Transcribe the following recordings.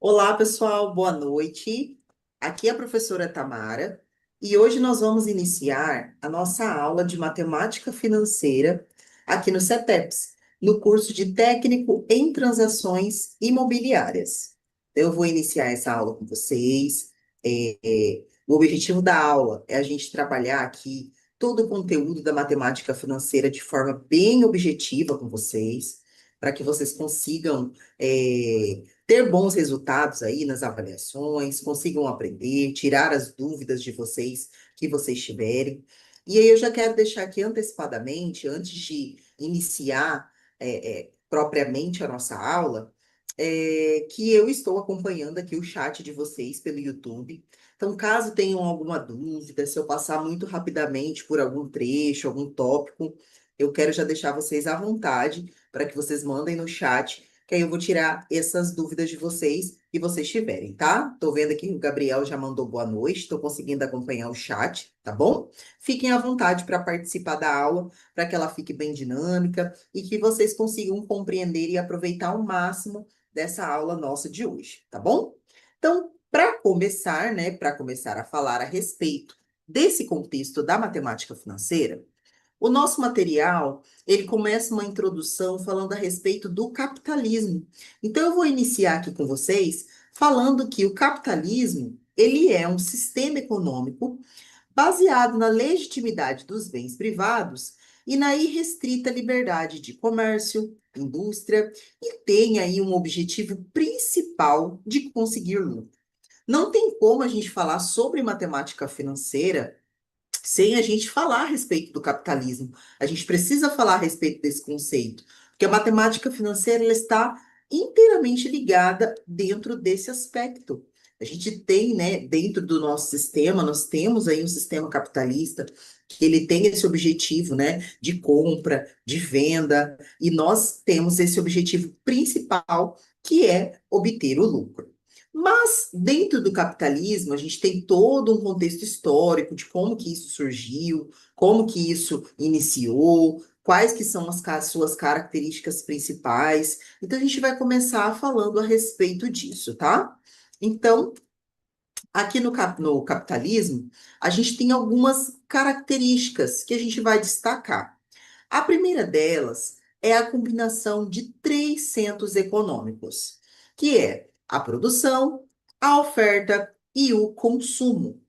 Olá, pessoal, boa noite. Aqui é a professora Tamara e hoje nós vamos iniciar a nossa aula de matemática financeira aqui no CETEPS, no curso de Técnico em Transações Imobiliárias. Eu vou iniciar essa aula com vocês. O objetivo da aula é a gente trabalhar aqui todo o conteúdo da matemática financeira de forma bem objetiva com vocês, para que vocês consigam ter bons resultados aí nas avaliações, consigam aprender, tirar as dúvidas de vocês que vocês tiverem. E aí eu já quero deixar aqui antecipadamente, antes de iniciar propriamente a nossa aula, que eu estou acompanhando aqui o chat de vocês pelo YouTube. Então, caso tenham alguma dúvida, se eu passar muito rapidamente por algum trecho, algum tópico, eu quero já deixar vocês à vontade para que vocês mandem no chat, que aí eu vou tirar essas dúvidas de vocês que vocês tiverem, tá? Tô vendo aqui que o Gabriel já mandou boa noite, tô conseguindo acompanhar o chat, tá bom? Fiquem à vontade para participar da aula, para que ela fique bem dinâmica e que vocês consigam compreender e aproveitar ao máximo dessa aula nossa de hoje, tá bom? Então, para começar, né, para começar a falar a respeito desse contexto da matemática financeira, o nosso material, ele começa uma introdução falando a respeito do capitalismo. Então, eu vou iniciar aqui com vocês falando que o capitalismo, ele é um sistema econômico baseado na legitimidade dos bens privados e na irrestrita liberdade de comércio, indústria, e tem aí um objetivo principal de conseguir lucro. Não tem como a gente falar sobre matemática financeira sem a gente falar a respeito do capitalismo. A gente precisa falar a respeito desse conceito, porque a matemática financeira ela está inteiramente ligada dentro desse aspecto. A gente tem, né, dentro do nosso sistema, nós temos aí um sistema capitalista que ele tem esse objetivo, né, de compra, de venda, e nós temos esse objetivo principal, que é obter o lucro. Mas dentro do capitalismo, a gente tem todo um contexto histórico de como que isso surgiu, como que isso iniciou, quais que são suas características principais. Então a gente vai começar falando a respeito disso, tá? Então, aqui no capitalismo, a gente tem algumas características que a gente vai destacar. A primeira delas é a combinação de três centros econômicos, que é a produção, a oferta e o consumo.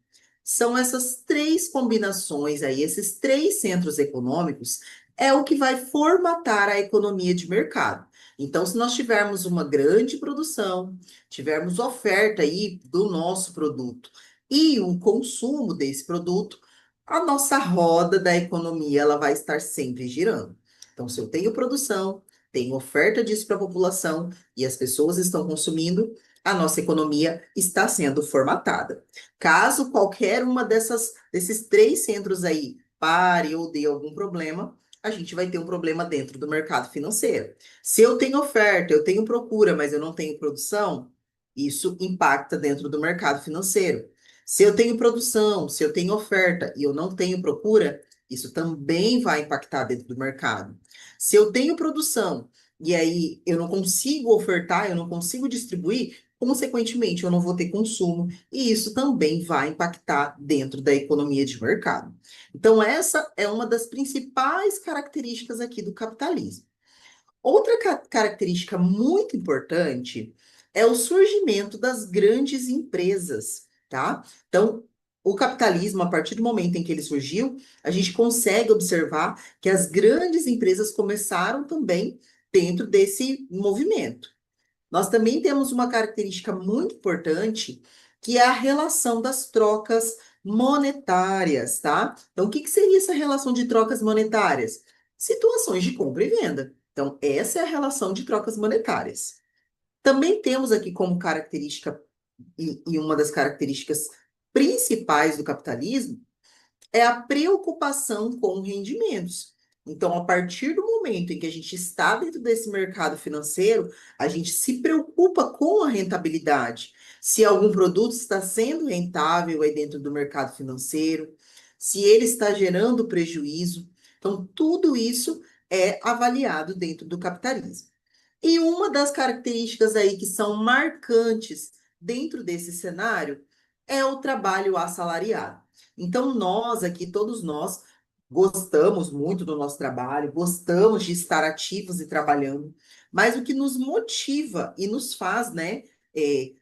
São essas três combinações aí, esses três centros econômicos, é o que vai formatar a economia de mercado. Então, se nós tivermos uma grande produção, tivermos oferta aí do nosso produto e o consumo desse produto, a nossa roda da economia ela vai estar sempre girando. Então, se eu tenho produção, tenho oferta disso para a população e as pessoas estão consumindo, a nossa economia está sendo formatada. Caso qualquer uma desses três centros aí pare ou dê algum problema, a gente vai ter um problema dentro do mercado financeiro. Se eu tenho oferta, eu tenho procura, mas eu não tenho produção, isso impacta dentro do mercado financeiro. Se eu tenho produção, se eu tenho oferta e eu não tenho procura, isso também vai impactar dentro do mercado. Se eu tenho produção e aí eu não consigo ofertar, eu não consigo distribuir, consequentemente eu não vou ter consumo e isso também vai impactar dentro da economia de mercado. Então, essa é uma das principais características aqui do capitalismo. Outra característica muito importante é o surgimento das grandes empresas, tá? Então, o capitalismo, a partir do momento em que ele surgiu, a gente consegue observar que as grandes empresas começaram também dentro desse movimento. Nós também temos uma característica muito importante, que é a relação das trocas monetárias, tá? Então, o que que seria essa relação de trocas monetárias? Situações de compra e venda. Então, essa é a relação de trocas monetárias. Também temos aqui como característica, e uma das características principais do capitalismo, é a preocupação com rendimentos. Então, a partir do momento em que a gente está dentro desse mercado financeiro, a gente se preocupa com a rentabilidade. Se algum produto está sendo rentável aí dentro do mercado financeiro, se ele está gerando prejuízo. Então, tudo isso é avaliado dentro do capitalismo. E uma das características aí que são marcantes dentro desse cenário é o trabalho assalariado. Então, nós aqui, todos nós, gostamos muito do nosso trabalho, gostamos de estar ativos e trabalhando, mas o que nos motiva e nos faz, né,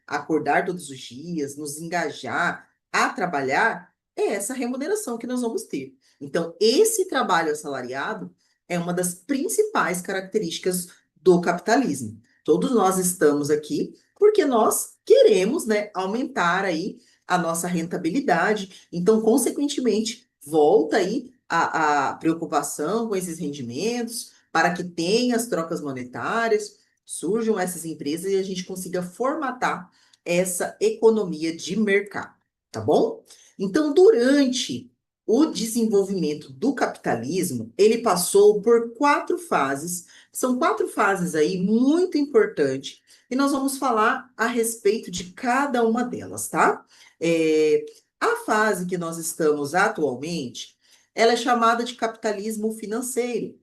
acordar todos os dias, nos engajar a trabalhar, é essa remuneração que nós vamos ter. Então, esse trabalho assalariado é uma das principais características do capitalismo. Todos nós estamos aqui porque nós queremos, né, aumentar aí a nossa rentabilidade. Então, consequentemente, volta aí a preocupação com esses rendimentos para que tenha as trocas monetárias, surjam essas empresas e a gente consiga formatar essa economia de mercado, tá bom? Então, durante o desenvolvimento do capitalismo, ele passou por quatro fases. São quatro fases aí muito importantes e nós vamos falar a respeito de cada uma delas, tá? É, a fase que nós estamos atualmente, ela é chamada de capitalismo financeiro.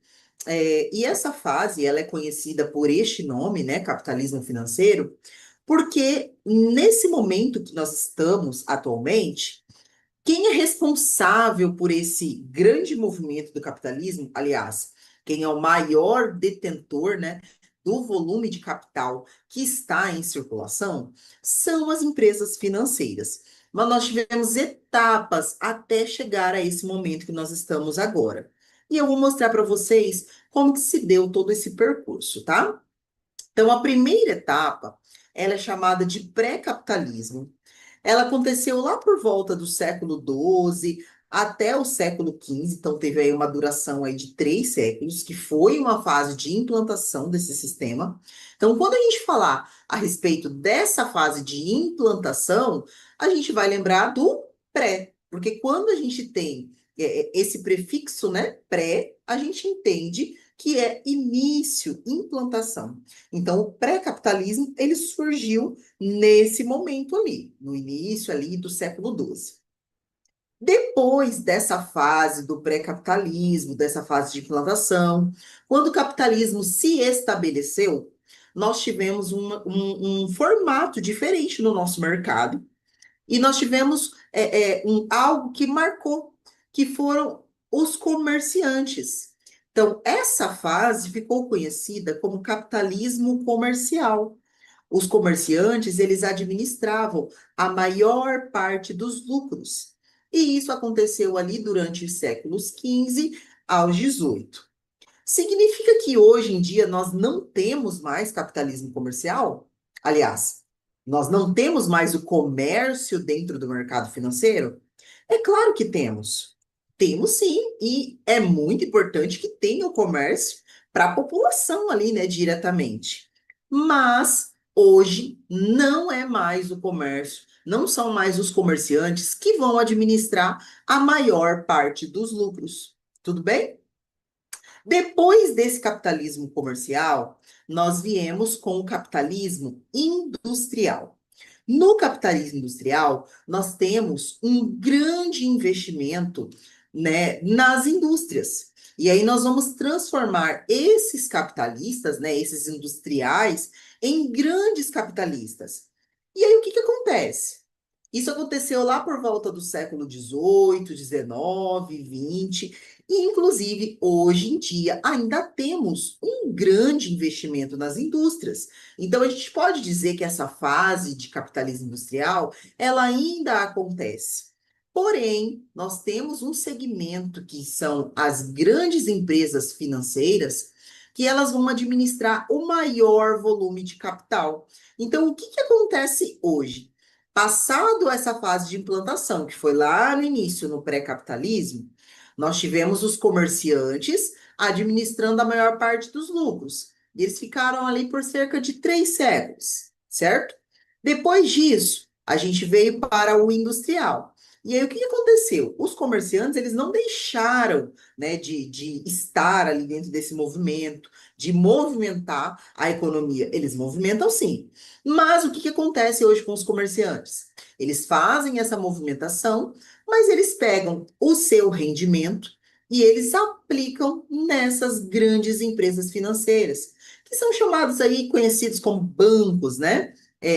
E essa fase, ela é conhecida por este nome, né, capitalismo financeiro, porque nesse momento que nós estamos atualmente, quem é responsável por esse grande movimento do capitalismo? Aliás, quem é o maior detentor, né, do volume de capital que está em circulação são as empresas financeiras. Mas nós tivemos etapas até chegar a esse momento que nós estamos agora. E eu vou mostrar para vocês como que se deu todo esse percurso, tá? Então, a primeira etapa, ela é chamada de pré-capitalismo. Ela aconteceu lá por volta do século XII até o século XV, então teve aí uma duração aí de 3 séculos, que foi uma fase de implantação desse sistema. Então, quando a gente falar a respeito dessa fase de implantação, a gente vai lembrar do pré, porque quando a gente tem esse prefixo, né, pré, a gente entende que é início, implantação. Então, o pré-capitalismo, ele surgiu nesse momento ali, no início ali do século XII. Depois dessa fase do pré-capitalismo, dessa fase de implantação, quando o capitalismo se estabeleceu, nós tivemos um formato diferente no nosso mercado e nós tivemos algo que marcou, que foram os comerciantes. Então, essa fase ficou conhecida como capitalismo comercial. Os comerciantes, eles administravam a maior parte dos lucros. E isso aconteceu ali durante os séculos XV aos XVIII. Significa que hoje em dia nós não temos mais capitalismo comercial? Aliás, nós não temos mais o comércio dentro do mercado financeiro? É claro que temos. Temos sim, e é muito importante que tenha o comércio para a população ali, né, diretamente. Mas hoje não é mais o comércio, não são mais os comerciantes que vão administrar a maior parte dos lucros. Tudo bem? Depois desse capitalismo comercial, nós viemos com o capitalismo industrial. No capitalismo industrial, nós temos um grande investimento, né, nas indústrias. E aí nós vamos transformar esses capitalistas, né, esses industriais, em grandes capitalistas. E aí o que que acontece? Isso aconteceu lá por volta do século XVIII, XIX, XX, e inclusive hoje em dia ainda temos um grande investimento nas indústrias. Então a gente pode dizer que essa fase de capitalismo industrial, ela ainda acontece. Porém, nós temos um segmento que são as grandes empresas financeiras, que elas vão administrar o maior volume de capital. Então, o que que acontece hoje? Passado essa fase de implantação, que foi lá no início, no pré-capitalismo, nós tivemos os comerciantes administrando a maior parte dos lucros. E eles ficaram ali por cerca de 3 séculos, certo? Depois disso, a gente veio para o industrial. E aí, o que que aconteceu? Os comerciantes, eles não deixaram, né, de estar ali dentro desse movimento, de movimentar a economia. Eles movimentam sim. Mas o que que acontece hoje com os comerciantes? Eles fazem essa movimentação, mas eles pegam o seu rendimento e eles aplicam nessas grandes empresas financeiras, que são chamados aí, conhecidos como bancos, né?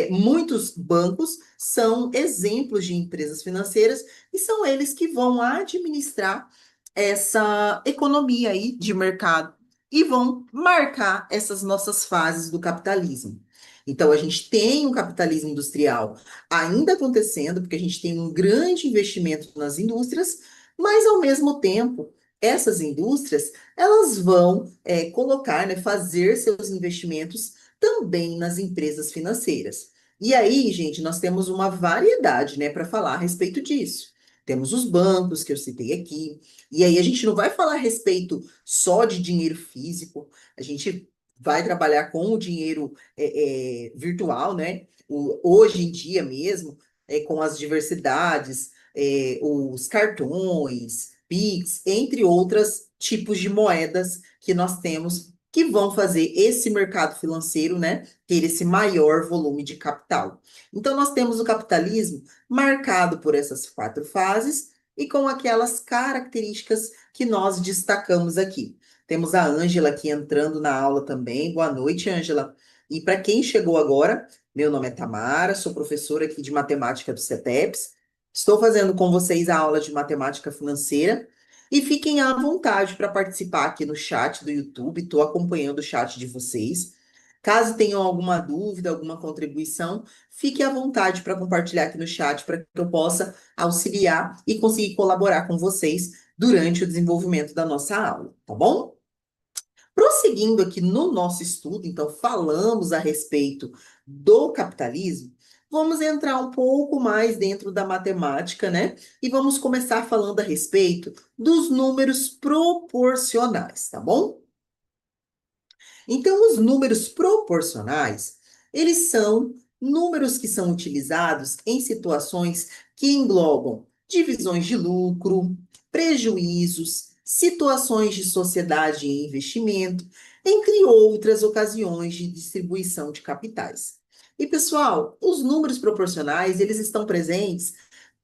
Muitos bancos são exemplos de empresas financeiras e são eles que vão administrar essa economia aí de mercado e vão marcar essas nossas fases do capitalismo. Então, a gente tem um capitalismo industrial ainda acontecendo, porque a gente tem um grande investimento nas indústrias, mas ao mesmo tempo, essas indústrias, elas vão colocar, né, fazer seus investimentos também nas empresas financeiras. E aí, gente, nós temos uma variedade, né, para falar a respeito disso. Temos os bancos, que eu citei aqui, e aí a gente não vai falar a respeito só de dinheiro físico, a gente vai trabalhar com o dinheiro virtual, né? Hoje em dia mesmo, com as diversidades, os cartões, Pix, entre outros tipos de moedas que nós temos que vão fazer esse mercado financeiro, né, ter esse maior volume de capital. Então, nós temos o capitalismo marcado por essas quatro fases e com aquelas características que nós destacamos aqui. Temos a Ângela aqui entrando na aula também. Boa noite, Ângela. E para quem chegou agora, meu nome é Tamara, sou professora aqui de matemática do CETEPS. Estou fazendo com vocês a aula de matemática financeira e fiquem à vontade para participar aqui no chat do YouTube. Estou acompanhando o chat de vocês. Caso tenham alguma dúvida, alguma contribuição, fique à vontade para compartilhar aqui no chat para que eu possa auxiliar e conseguir colaborar com vocês durante o desenvolvimento da nossa aula, tá bom? Prosseguindo aqui no nosso estudo, então, falamos a respeito do capitalismo, vamos entrar um pouco mais dentro da matemática, né? E vamos começar falando a respeito dos números proporcionais, tá bom? Então, os números proporcionais, eles são números que são utilizados em situações que englobam divisões de lucro, prejuízos, situações de sociedade e investimento, entre outras ocasiões de distribuição de capitais. E, pessoal, os números proporcionais, eles estão presentes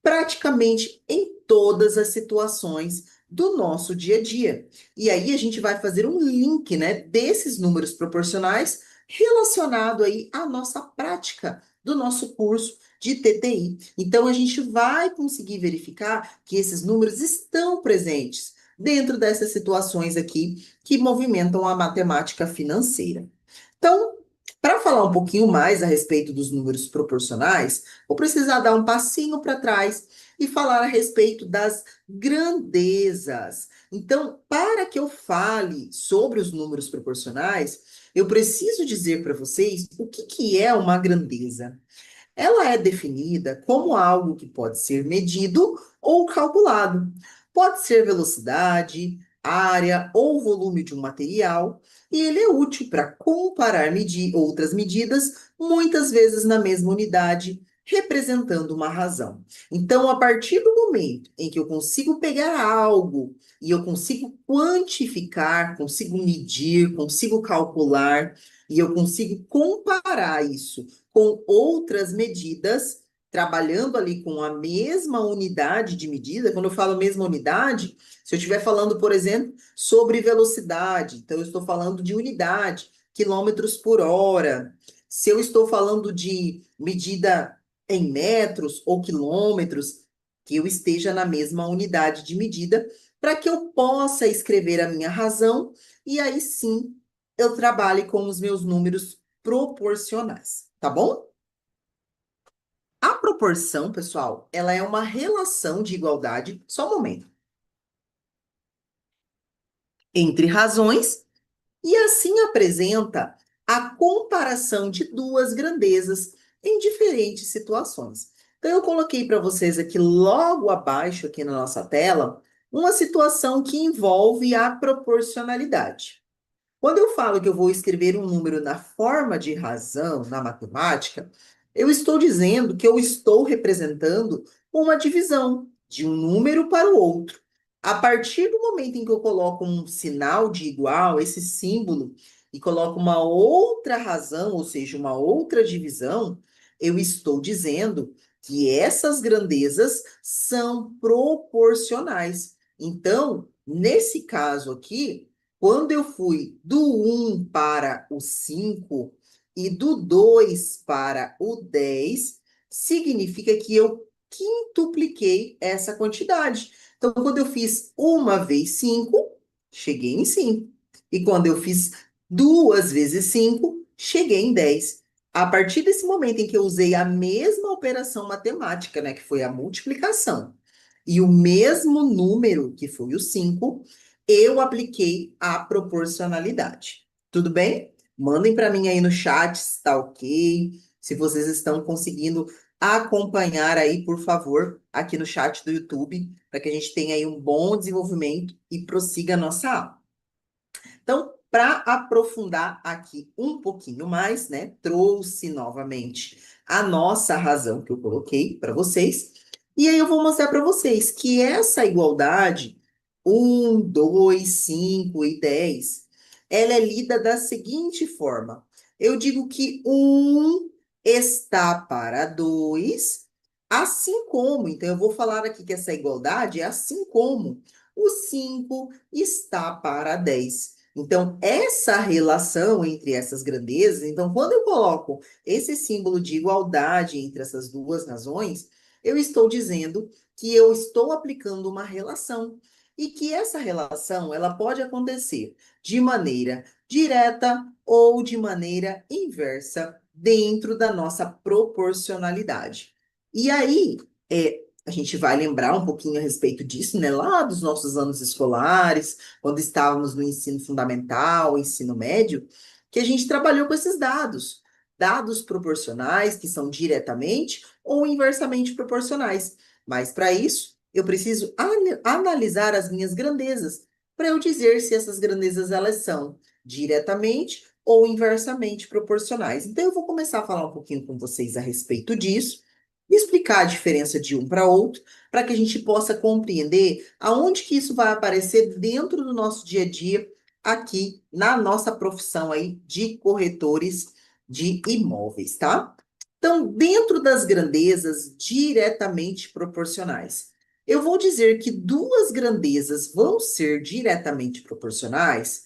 praticamente em todas as situações do nosso dia a dia. E aí a gente vai fazer um link, né, desses números proporcionais relacionado aí à nossa prática do nosso curso de TTI. Então a gente vai conseguir verificar que esses números estão presentes dentro dessas situações aqui que movimentam a matemática financeira. Então, para falar um pouquinho mais a respeito dos números proporcionais, vou precisar dar um passinho para trás e falar a respeito das grandezas. Então, para que eu fale sobre os números proporcionais, eu preciso dizer para vocês o que que é uma grandeza. Ela é definida como algo que pode ser medido ou calculado. Pode ser velocidade, área ou volume de um material, e ele é útil para comparar outras medidas, muitas vezes na mesma unidade, representando uma razão. Então, a partir do momento em que eu consigo pegar algo e eu consigo quantificar, consigo medir, consigo calcular, e eu consigo comparar isso com outras medidas, trabalhando ali com a mesma unidade de medida. Quando eu falo mesma unidade, se eu estiver falando, por exemplo, sobre velocidade, então eu estou falando de unidade, quilômetros por hora. Se eu estou falando de medida em metros ou quilômetros, que eu esteja na mesma unidade de medida, para que eu possa escrever a minha razão e aí sim eu trabalhe com os meus números proporcionais, tá bom? A proporção, pessoal, ela é uma relação de igualdade, só um momento, entre razões e assim apresenta a comparação de duas grandezas em diferentes situações. Então, eu coloquei para vocês aqui logo abaixo, aqui na nossa tela, uma situação que envolve a proporcionalidade. Quando eu falo que eu vou escrever um número na forma de razão na matemática, eu estou dizendo que eu estou representando uma divisão de um número para o outro. A partir do momento em que eu coloco um sinal de igual, esse símbolo, e coloco uma outra razão, ou seja, uma outra divisão, eu estou dizendo que essas grandezas são proporcionais. Então, nesse caso aqui, Quando eu fui do 1 para o 5 e do 2 para o 10, significa que eu quintupliquei essa quantidade. Então, quando eu fiz uma vez 5, cheguei em 5. E quando eu fiz duas vezes 5, cheguei em 10. A partir desse momento em que eu usei a mesma operação matemática, né, que foi a multiplicação, e o mesmo número, que foi o 5, eu apliquei a proporcionalidade. Tudo bem? Mandem para mim aí no chat se está ok, se vocês estão conseguindo acompanhar aí, por favor, aqui no chat do YouTube, para que a gente tenha aí um bom desenvolvimento e prossiga a nossa aula. Então, para aprofundar aqui um pouquinho mais, né, trouxe novamente a nossa razão que eu coloquei para vocês. E aí eu vou mostrar para vocês que essa igualdade, 1, 2, 5 e 10, ela é lida da seguinte forma. Eu digo que 1 está para 2, assim como, então eu vou falar aqui que essa igualdade é assim como o 5 está para 10. Então, essa relação entre essas grandezas, então, quando eu coloco esse símbolo de igualdade entre essas duas razões, eu estou dizendo que eu estou aplicando uma relação e que essa relação ela pode acontecer de maneira direta ou de maneira inversa dentro da nossa proporcionalidade. E aí, a gente vai lembrar um pouquinho a respeito disso, né, lá dos nossos anos escolares, quando estávamos no ensino fundamental, ensino médio, que a gente trabalhou com esses dados. Dados proporcionais, que são diretamente ou inversamente proporcionais. Mas para isso, eu preciso analisar as minhas grandezas, para eu dizer se essas grandezas elas são diretamente ou inversamente proporcionais. Então, eu vou começar a falar um pouquinho com vocês a respeito disso, e explicar a diferença de um para outro, para que a gente possa compreender aonde que isso vai aparecer dentro do nosso dia a dia, aqui na nossa profissão aí de corretores de imóveis, tá? Então, dentro das grandezas diretamente proporcionais, eu vou dizer que duas grandezas vão ser diretamente proporcionais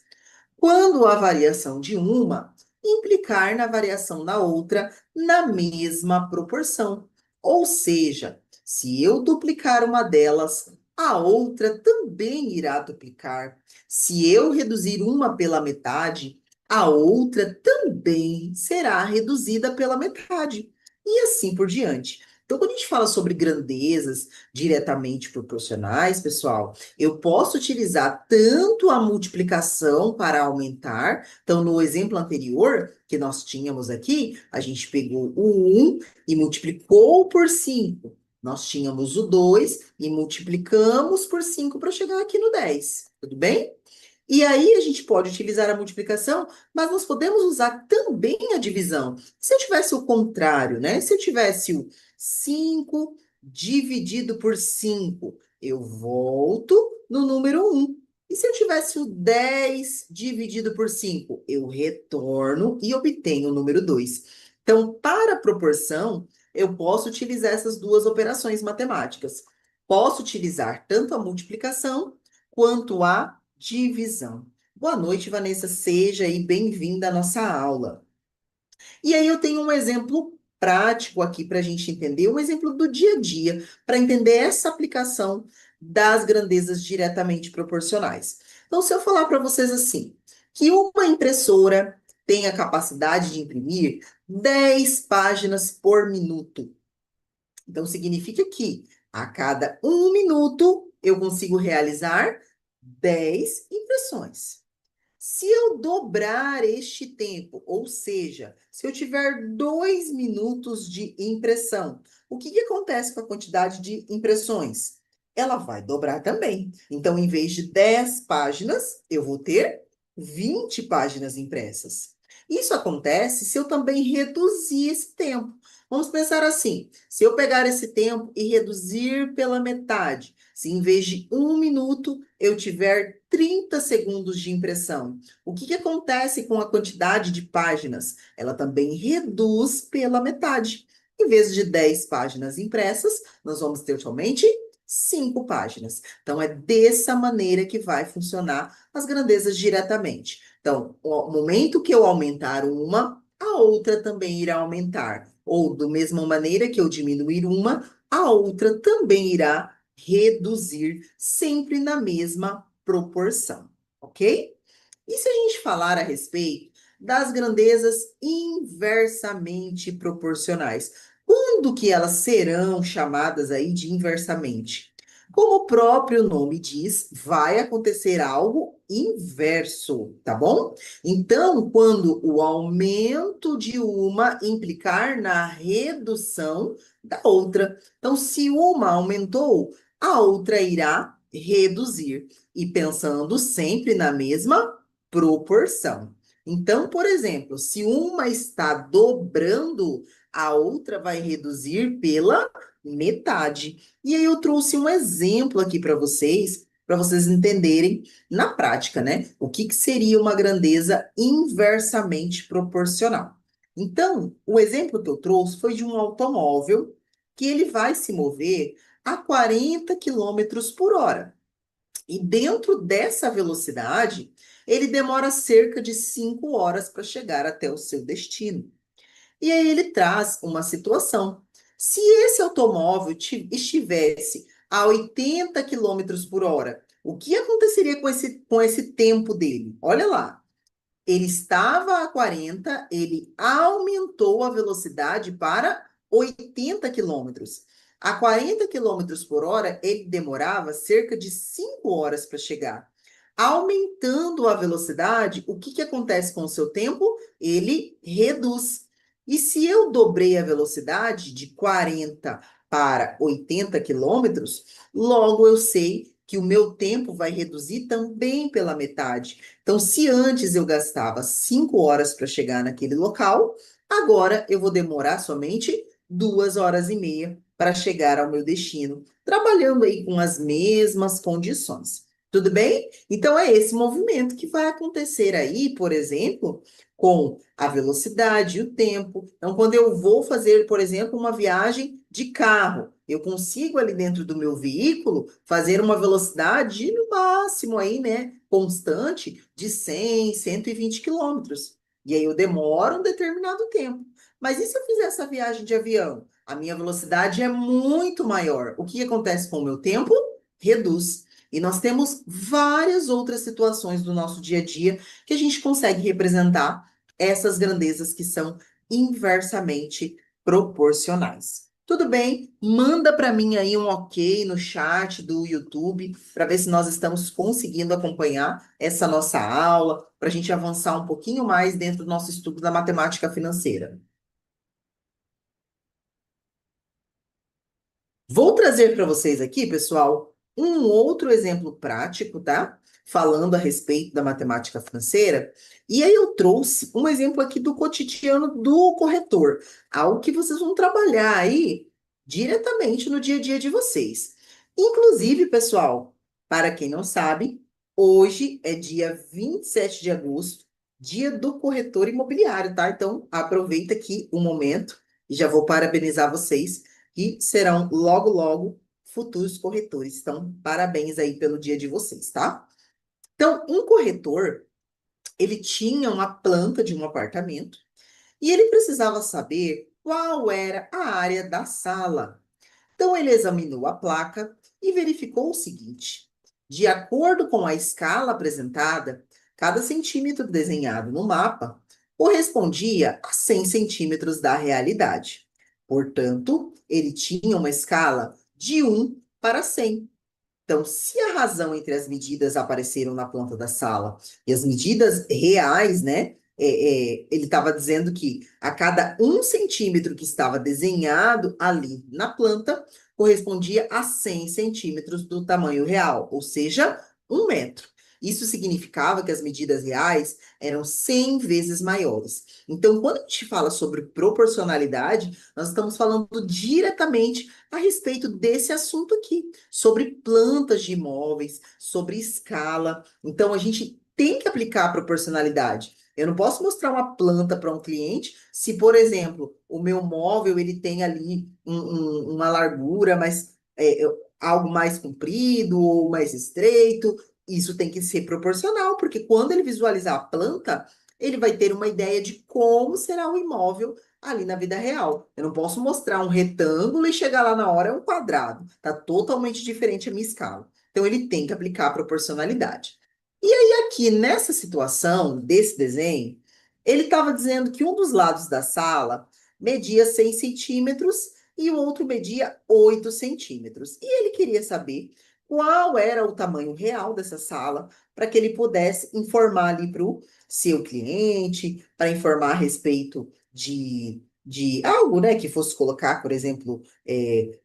quando a variação de uma implicar na variação da outra na mesma proporção. Ou seja, se eu duplicar uma delas, a outra também irá duplicar. Se eu reduzir uma pela metade, a outra também será reduzida pela metade. E assim por diante. Então, quando a gente fala sobre grandezas diretamente proporcionais, pessoal, eu posso utilizar tanto a multiplicação para aumentar. Então, no exemplo anterior que nós tínhamos aqui, a gente pegou o 1 e multiplicou por 5. Nós tínhamos o 2 e multiplicamos por 5 para chegar aqui no 10. Tudo bem? E aí a gente pode utilizar a multiplicação, mas nós podemos usar também a divisão. Se eu tivesse o contrário, né? Se eu tivesse o 5 dividido por 5, eu volto no número 1. E se eu tivesse o 10 dividido por 5, eu retorno e obtenho o número 2. Então, para a proporção, eu posso utilizar essas duas operações matemáticas. Posso utilizar tanto a multiplicação quanto a divisão. Boa noite, Vanessa. Seja aí bem-vinda à nossa aula. E aí eu tenho um exemplo prático aqui para a gente entender, um exemplo do dia a dia, para entender essa aplicação das grandezas diretamente proporcionais. Então, se eu falar para vocês assim, que uma impressora tem a capacidade de imprimir 10 páginas por minuto. Então, significa que a cada um minuto eu consigo realizar 10 impressões. Se eu dobrar este tempo, ou seja, se eu tiver 2 minutos de impressão, o que que acontece com a quantidade de impressões? Ela vai dobrar também. Então, em vez de 10 páginas, eu vou ter 20 páginas impressas. Isso acontece se eu também reduzir esse tempo. Vamos pensar assim: se eu pegar esse tempo e reduzir pela metade, se em vez de 1 minuto eu tiver 30 segundos de impressão, o que que acontece com a quantidade de páginas? Ela também reduz pela metade. Em vez de 10 páginas impressas, nós vamos ter somente 5 páginas. Então, é dessa maneira que vai funcionar as grandezas diretamente. Então, o momento que eu aumentar uma, a outra também irá aumentar. Ou, da mesma maneira que eu diminuir uma, a outra também irá reduzir, sempre na mesma proporção, ok? E se a gente falar a respeito das grandezas inversamente proporcionais? Quando que elas serão chamadas aí de inversamente? Como o próprio nome diz, vai acontecer algo inverso, tá bom? Então, quando o aumento de uma implicar na redução da outra. Então, se uma aumentou, a outra irá reduzir. E pensando sempre na mesma proporção. Então, por exemplo, se uma está dobrando, a outra vai reduzir pela metade. E aí eu trouxe um exemplo aqui para vocês entenderem na prática, né? O que que seria uma grandeza inversamente proporcional. Então, o exemplo que eu trouxe foi de um automóvel que ele vai se mover a 40 quilômetros por hora. E dentro dessa velocidade, ele demora cerca de 5 horas para chegar até o seu destino. E aí ele traz uma situação. Se esse automóvel estivesse a 80 quilômetros por hora, o que aconteceria com esse tempo dele? Olha lá. Ele estava a 40, ele aumentou a velocidade para 80 quilômetros. A 40 quilômetros por hora, ele demorava cerca de 5 horas para chegar. Aumentando a velocidade, o que que acontece com o seu tempo? Ele reduz. E se eu dobrei a velocidade de 40 para 80 quilômetros, logo eu sei que o meu tempo vai reduzir também pela metade. Então, se antes eu gastava 5 horas para chegar naquele local, agora eu vou demorar somente 2 horas e meia para chegar ao meu destino, trabalhando aí com as mesmas condições. Tudo bem? Então, é esse movimento que vai acontecer aí, por exemplo, com a velocidade e o tempo. Então, quando eu vou fazer, por exemplo, uma viagem de carro, eu consigo ali dentro do meu veículo fazer uma velocidade no máximo aí, né, constante de 100, 120 quilômetros. E aí eu demoro um determinado tempo. Mas e se eu fizer essa viagem de avião? A minha velocidade é muito maior. O que acontece com o meu tempo? Reduz. E nós temos várias outras situações do nosso dia a dia que a gente consegue representar essas grandezas que são inversamente proporcionais. Tudo bem? Manda para mim aí um ok no chat do YouTube para ver se nós estamos conseguindo acompanhar essa nossa aula, para a gente avançar um pouquinho mais dentro do nosso estudo da matemática financeira. Vou trazer para vocês aqui, pessoal, um outro exemplo prático, tá? Falando a respeito da matemática financeira. E aí eu trouxe um exemplo aqui do cotidiano do corretor, algo que vocês vão trabalhar aí diretamente no dia a dia de vocês. Inclusive, pessoal, para quem não sabe, hoje é dia 27 de agosto, dia do corretor imobiliário, tá? Então, aproveita aqui o momento e já vou parabenizar vocês e serão logo, logo futuros corretores. Então, parabéns aí pelo dia de vocês, tá? Então, um corretor, ele tinha uma planta de um apartamento e ele precisava saber qual era a área da sala. Então, ele examinou a placa e verificou o seguinte: de acordo com a escala apresentada, cada centímetro desenhado no mapa correspondia a 100 centímetros da realidade. Portanto, ele tinha uma escala de 1 para 100. Então, se a razão entre as medidas apareceram na planta da sala e as medidas reais, né? Ele estava dizendo que a cada 1 centímetro que estava desenhado ali na planta, correspondia a 100 centímetros do tamanho real, ou seja, 1 metro. Isso significava que as medidas reais eram 100 vezes maiores. Então, quando a gente fala sobre proporcionalidade, nós estamos falando diretamente a respeito desse assunto aqui sobre plantas de imóveis, sobre escala. Então, a gente tem que aplicar a proporcionalidade. Eu não posso mostrar uma planta para um cliente se, por exemplo, o meu móvel ele tem ali uma largura, mas algo mais comprido ou mais estreito. Isso tem que ser proporcional, porque quando ele visualizar a planta, ele vai ter uma ideia de como será o imóvel ali na vida real. Eu não posso mostrar um retângulo e chegar lá na hora é um quadrado. Tá totalmente diferente a minha escala. Então ele tem que aplicar a proporcionalidade. E aí aqui nessa situação desse desenho, ele estava dizendo que um dos lados da sala media 6 centímetros e o outro media 8 centímetros. E ele queria saber qual era o tamanho real dessa sala para que ele pudesse informar ali para o seu cliente, para informar a respeito de algo, né, que fosse colocar, por exemplo,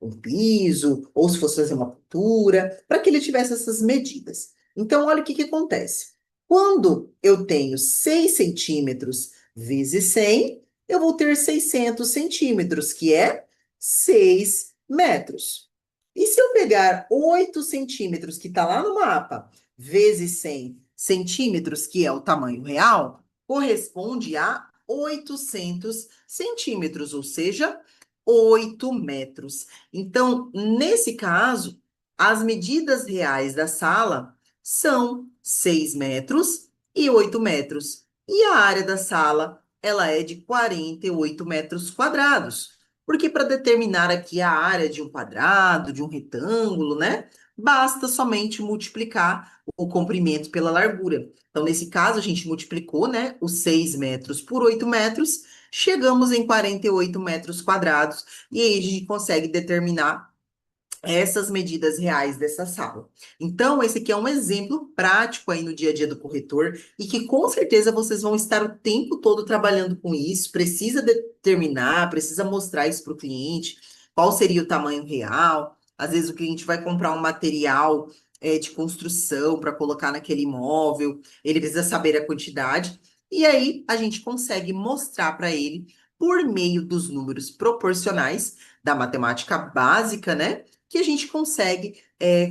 um piso, ou se fosse fazer uma pintura, para que ele tivesse essas medidas. Então, olha o que que acontece. Quando eu tenho 6 centímetros vezes 100, eu vou ter 600 centímetros, que é 6 metros. E se eu pegar 8 centímetros, que está lá no mapa, vezes 100 centímetros, que é o tamanho real, corresponde a 800 centímetros, ou seja, 8 metros. Então, nesse caso, as medidas reais da sala são 6 metros e 8 metros. E a área da sala, ela é de 48 metros quadrados. Porque para determinar aqui a área de um quadrado, de um retângulo, né? Basta somente multiplicar o comprimento pela largura. Então, nesse caso, a gente multiplicou, né, os 6 metros por 8 metros, chegamos em 48 metros quadrados, e aí a gente consegue determinar essas medidas reais dessa sala. Então, esse aqui é um exemplo prático aí no dia a dia do corretor e que com certeza vocês vão estar o tempo todo trabalhando com isso. Precisa determinar, precisa mostrar isso para o cliente, qual seria o tamanho real. Às vezes o cliente vai comprar um material de construção para colocar naquele imóvel, ele precisa saber a quantidade, e aí a gente consegue mostrar para ele, por meio dos números proporcionais da matemática básica, né? Que a gente consegue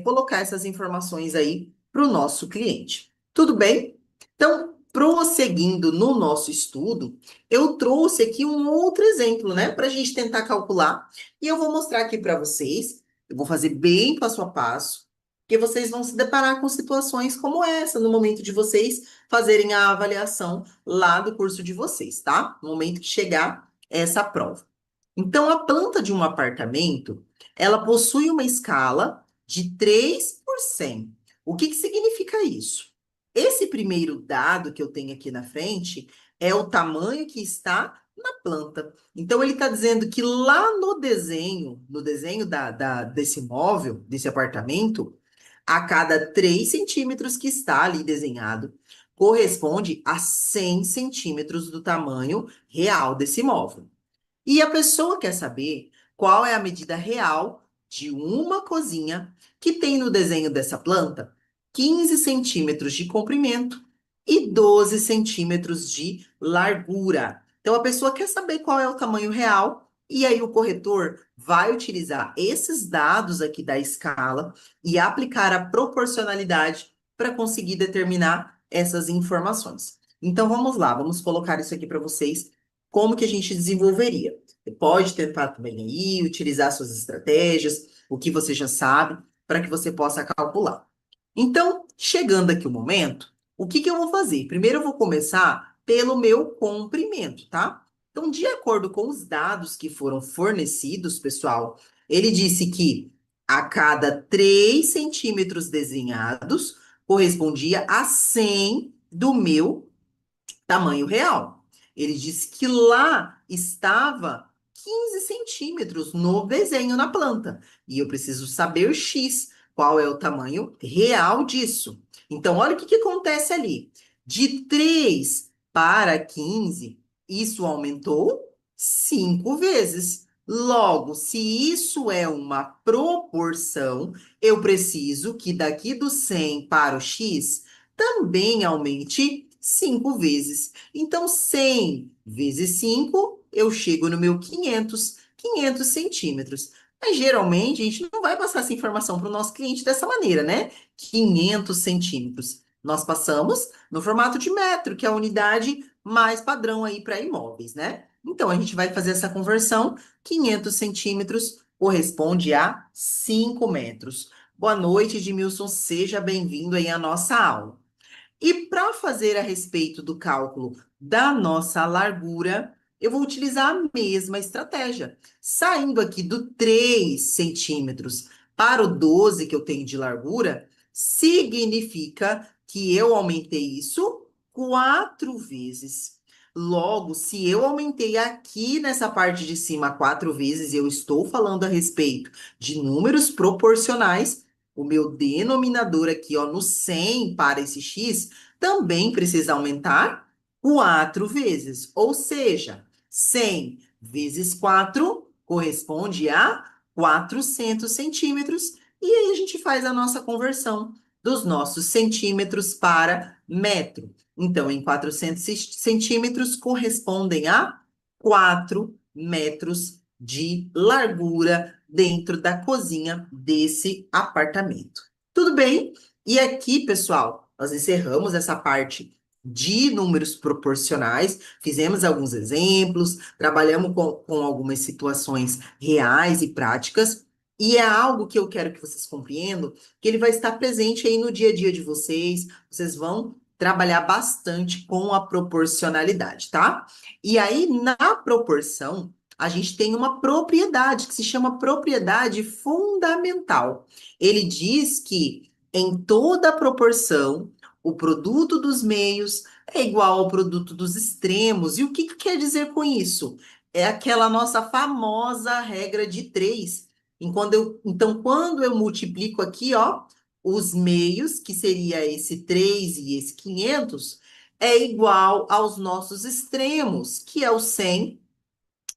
colocar essas informações aí para o nosso cliente. Tudo bem? Então, prosseguindo no nosso estudo, eu trouxe aqui um outro exemplo, né, para a gente tentar calcular. E eu vou mostrar aqui para vocês. Eu vou fazer bem passo a passo, porque vocês vão se deparar com situações como essa no momento de vocês fazerem a avaliação lá do curso de vocês, tá? No momento que chegar essa prova. Então, a planta de um apartamento, ela possui uma escala de 3 por 100. O que que significa isso? Esse primeiro dado que eu tenho aqui na frente é o tamanho que está na planta. Então, ele está dizendo que lá no desenho desse móvel, desse apartamento, a cada 3 centímetros que está ali desenhado, corresponde a 100 centímetros do tamanho real desse móvel. E a pessoa quer saber qual é a medida real de uma cozinha que tem no desenho dessa planta 15 centímetros de comprimento e 12 centímetros de largura. Então, a pessoa quer saber qual é o tamanho real, e aí o corretor vai utilizar esses dados aqui da escala e aplicar a proporcionalidade para conseguir determinar essas informações. Então, vamos lá, vamos colocar isso aqui para vocês como que a gente desenvolveria. Você pode tentar também aí, utilizar suas estratégias, o que você já sabe, para que você possa calcular. Então, chegando aqui o momento, o que que eu vou fazer? Primeiro eu vou começar pelo meu comprimento, tá? Então, de acordo com os dados que foram fornecidos, pessoal, ele disse que a cada 3 centímetros desenhados correspondia a 100 do meu tamanho real. Ele disse que lá estava 15 centímetros no desenho na planta. E eu preciso saber o X, qual é o tamanho real disso. Então, olha o que que acontece ali. De 3 para 15, isso aumentou 5 vezes. Logo, se isso é uma proporção, eu preciso que daqui do 100 para o X também aumente 5 vezes. Então, 100 vezes 5, eu chego no meu 500 centímetros. Mas, geralmente, a gente não vai passar essa informação para o nosso cliente dessa maneira, né? 500 centímetros. Nós passamos no formato de metro, que é a unidade mais padrão aí para imóveis, né? Então, a gente vai fazer essa conversão, 500 centímetros corresponde a 5 metros. Boa noite, Edmilson, seja bem-vindo aí à nossa aula. E para fazer a respeito do cálculo da nossa largura, eu vou utilizar a mesma estratégia. Saindo aqui do 3 centímetros para o 12 que eu tenho de largura, significa que eu aumentei isso 4 vezes. Logo, se eu aumentei aqui nessa parte de cima 4 vezes, eu estou falando a respeito de números proporcionais. O meu denominador aqui, ó, no 100 para esse x, também precisa aumentar 4 vezes. Ou seja, 100 vezes 4 corresponde a 400 centímetros. E aí a gente faz a nossa conversão dos nossos centímetros para metro. Então, em 400 centímetros correspondem a 4 metros de largura dentro da cozinha desse apartamento. Tudo bem? E aqui, pessoal, nós encerramos essa parte de números proporcionais, fizemos alguns exemplos, trabalhamos com algumas situações reais e práticas, e é algo que eu quero que vocês compreendam, que ele vai estar presente aí no dia a dia de vocês, vocês vão trabalhar bastante com a proporcionalidade, tá? E aí, na proporção, a gente tem uma propriedade que se chama propriedade fundamental. Ele diz que em toda proporção, o produto dos meios é igual ao produto dos extremos. E o que que quer dizer com isso? É aquela nossa famosa regra de 3. Então, quando eu multiplico aqui, ó, os meios, que seria esse 3 e esse 500, é igual aos nossos extremos, que é o 100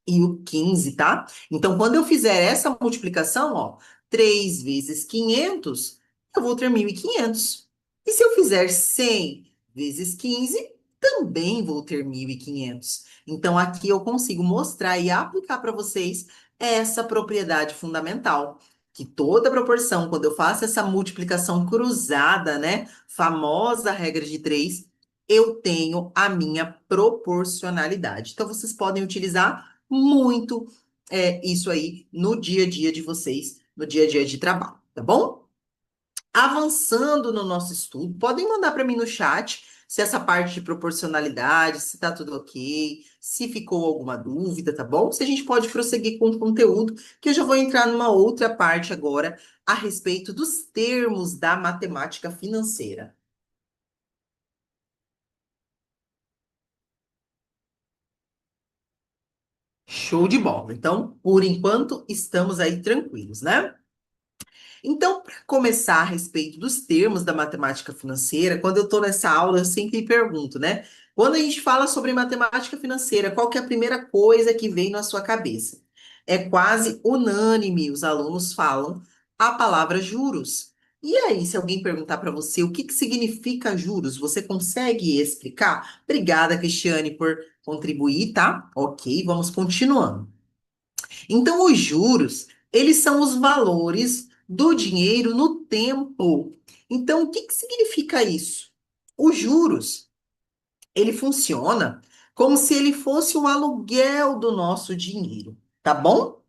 e o 15, tá? Então, quando eu fizer essa multiplicação, ó, 3 vezes 500, eu vou ter 1.500. E se eu fizer 100 vezes 15, também vou ter 1.500. Então, aqui eu consigo mostrar e aplicar para vocês essa propriedade fundamental, que toda proporção, quando eu faço essa multiplicação cruzada, né, famosa regra de 3, eu tenho a minha proporcionalidade. Então, vocês podem utilizar muito isso aí no dia a dia de vocês, no dia a dia de trabalho, tá bom? Avançando no nosso estudo, podem mandar para mim no chat se essa parte de proporcionalidade, se tá tudo ok, se ficou alguma dúvida, tá bom? Se a gente pode prosseguir com o conteúdo, que eu já vou entrar numa outra parte agora a respeito dos termos da matemática financeira. Show de bola. Então, por enquanto, estamos aí tranquilos, né? Então, para começar a respeito dos termos da matemática financeira, quando eu estou nessa aula, eu sempre pergunto, né? Quando a gente fala sobre matemática financeira, qual que é a primeira coisa que vem na sua cabeça? É quase unânime, os alunos falam a palavra juros. E aí, se alguém perguntar para você o que que significa juros, você consegue explicar? Obrigada, Cristiane, por contribuir, tá? Ok, vamos continuando. Então, os juros, eles são os valores do dinheiro no tempo. Então, o que que significa isso? Os juros, ele funciona como se ele fosse o aluguel do nosso dinheiro, tá bom?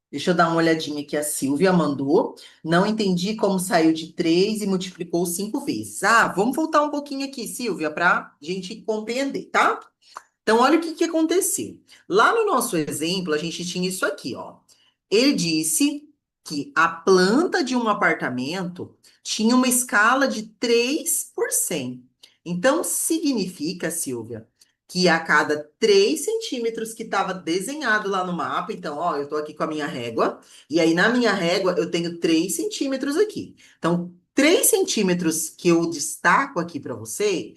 Deixa eu dar uma olhadinha aqui, a Silvia mandou. Não entendi como saiu de 3 e multiplicou 5 vezes. Ah, vamos voltar um pouquinho aqui, Silvia, para a gente compreender, tá? Então, olha o que que aconteceu. Lá no nosso exemplo, a gente tinha isso aqui, ó. Ele disse que a planta de um apartamento tinha uma escala de 3 por 100. Então, significa, Silvia, que a cada 3 centímetros que estava desenhado lá no mapa, então, ó, eu estou aqui com a minha régua, e aí na minha régua eu tenho 3 centímetros aqui. Então, 3 centímetros que eu destaco aqui para você,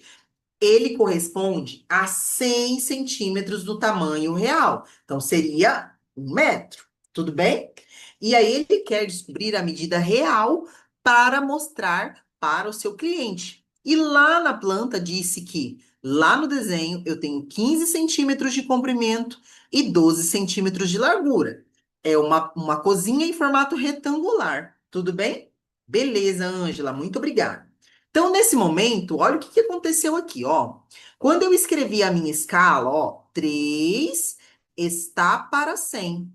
ele corresponde a 100 centímetros do tamanho real. Então, seria 1 metro. Tudo bem? E aí, ele quer descobrir a medida real para mostrar para o seu cliente. E lá na planta disse que, lá no desenho, eu tenho 15 centímetros de comprimento e 12 centímetros de largura. É uma cozinha em formato retangular. Tudo bem? Beleza, Ângela, muito obrigada. Então, nesse momento, olha o que que aconteceu aqui, ó. Quando eu escrevi a minha escala, ó, 3 está para 100.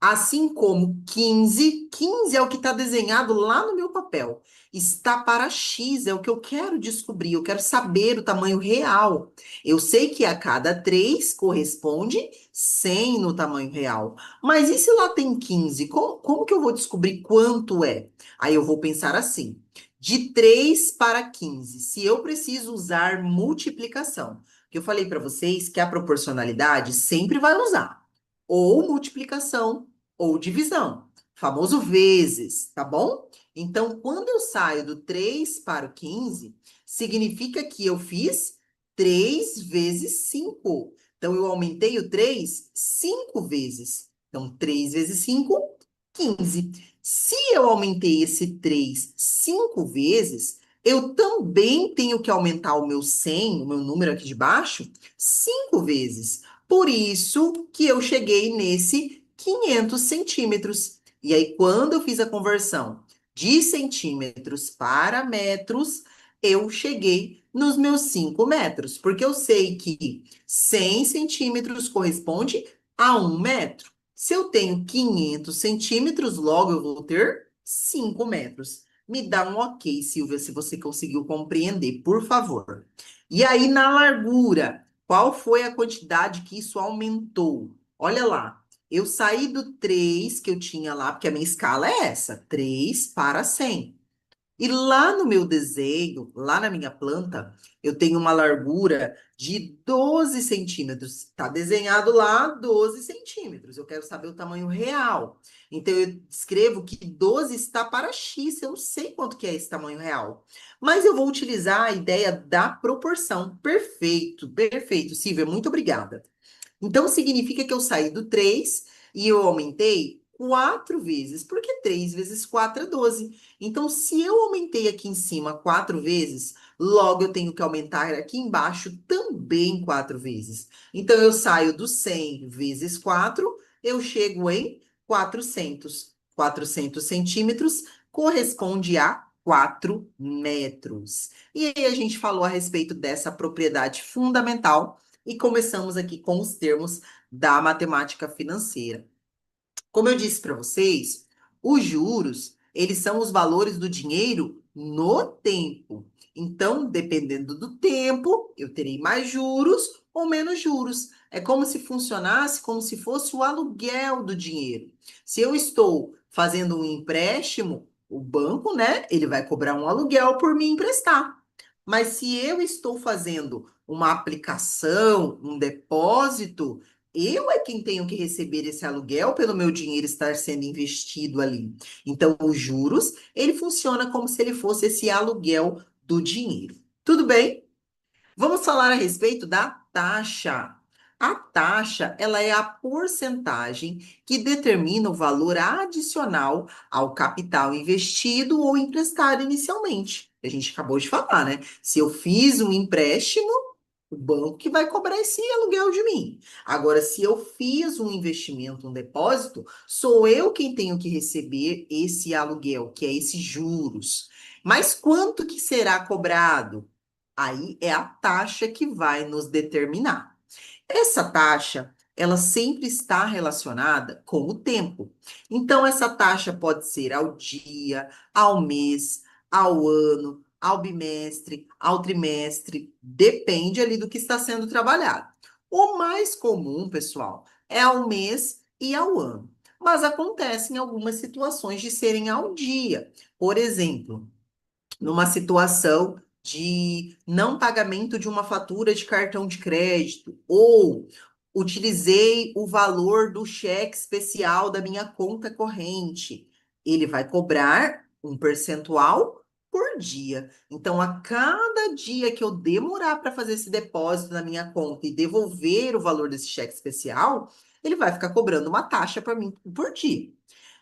Assim como 15 é o que está desenhado lá no meu papel. Está para X, é o que eu quero descobrir, eu quero saber o tamanho real. Eu sei que a cada 3 corresponde 100 no tamanho real. Mas e se lá tem 15? Como que eu vou descobrir quanto é? Aí eu vou pensar assim: de 3 para 15, se eu preciso usar multiplicação, porque eu falei para vocês que a proporcionalidade sempre vai usar ou multiplicação ou divisão, famoso vezes, tá bom? Então, quando eu saio do 3 para o 15, significa que eu fiz 3 vezes 5. Então, eu aumentei o 3 5 vezes. Então, 3 vezes 5, 15. Se eu aumentei esse 3 5 vezes, eu também tenho que aumentar o meu 100, o meu número aqui de baixo, 5 vezes. Por isso que eu cheguei nesse 500 centímetros. E aí, quando eu fiz a conversão de centímetros para metros, eu cheguei nos meus 5 metros, porque eu sei que 100 centímetros corresponde a 1 metro. Se eu tenho 500 centímetros, logo eu vou ter 5 metros. Me dá um ok, Silvia, se você conseguiu compreender, por favor. E aí, na largura, qual foi a quantidade que isso aumentou? Olha lá. Eu saí do 3 que eu tinha lá, porque a minha escala é essa, 3 para 100. E lá no meu desenho, lá na minha planta, eu tenho uma largura de 12 centímetros. Está desenhado lá 12 centímetros. Eu quero saber o tamanho real. Então, eu escrevo que 12 está para X. Eu não sei quanto que é esse tamanho real. Mas eu vou utilizar a ideia da proporção. Perfeito, perfeito. Silvia, muito obrigada. Então, significa que eu saí do 3 e eu aumentei 4 vezes, porque 3 vezes 4 é 12. Então, se eu aumentei aqui em cima 4 vezes, logo eu tenho que aumentar aqui embaixo também 4 vezes. Então, eu saio do 100 vezes 4, eu chego em 400. 400 centímetros corresponde a 4 metros. E aí, a gente falou a respeito dessa propriedade fundamental e começamos aqui com os termos da matemática financeira. Como eu disse para vocês, os juros, eles são os valores do dinheiro no tempo. Então, dependendo do tempo, eu terei mais juros ou menos juros. É como se funcionasse como se fosse o aluguel do dinheiro. Se eu estou fazendo um empréstimo, o banco, né, ele vai cobrar um aluguel por me emprestar. Mas se eu estou fazendo uma aplicação, um depósito, eu é quem tenho que receber esse aluguel pelo meu dinheiro estar sendo investido ali. Então, os juros, ele funciona como se ele fosse esse aluguel do dinheiro. Tudo bem? Vamos falar a respeito da taxa. A taxa, ela é a porcentagem que determina o valor adicional ao capital investido ou emprestado inicialmente. A gente acabou de falar, né? Se eu fiz um empréstimo, o banco que vai cobrar esse aluguel de mim. Agora, se eu fiz um investimento, um depósito, sou eu quem tenho que receber esse aluguel, que é esses juros. Mas quanto que será cobrado? Aí é a taxa que vai nos determinar. Essa taxa, ela sempre está relacionada com o tempo. Então, essa taxa pode ser ao dia, ao mês, ao ano, ao bimestre, ao trimestre, depende ali do que está sendo trabalhado. O mais comum, pessoal, é ao mês e ao ano. Mas acontecem algumas situações de serem ao dia. Por exemplo, numa situação de não pagamento de uma fatura de cartão de crédito, ou utilizei o valor do cheque especial da minha conta corrente. Ele vai cobrar um percentual por dia. Então, a cada dia que eu demorar para fazer esse depósito na minha conta e devolver o valor desse cheque especial, ele vai ficar cobrando uma taxa para mim por dia.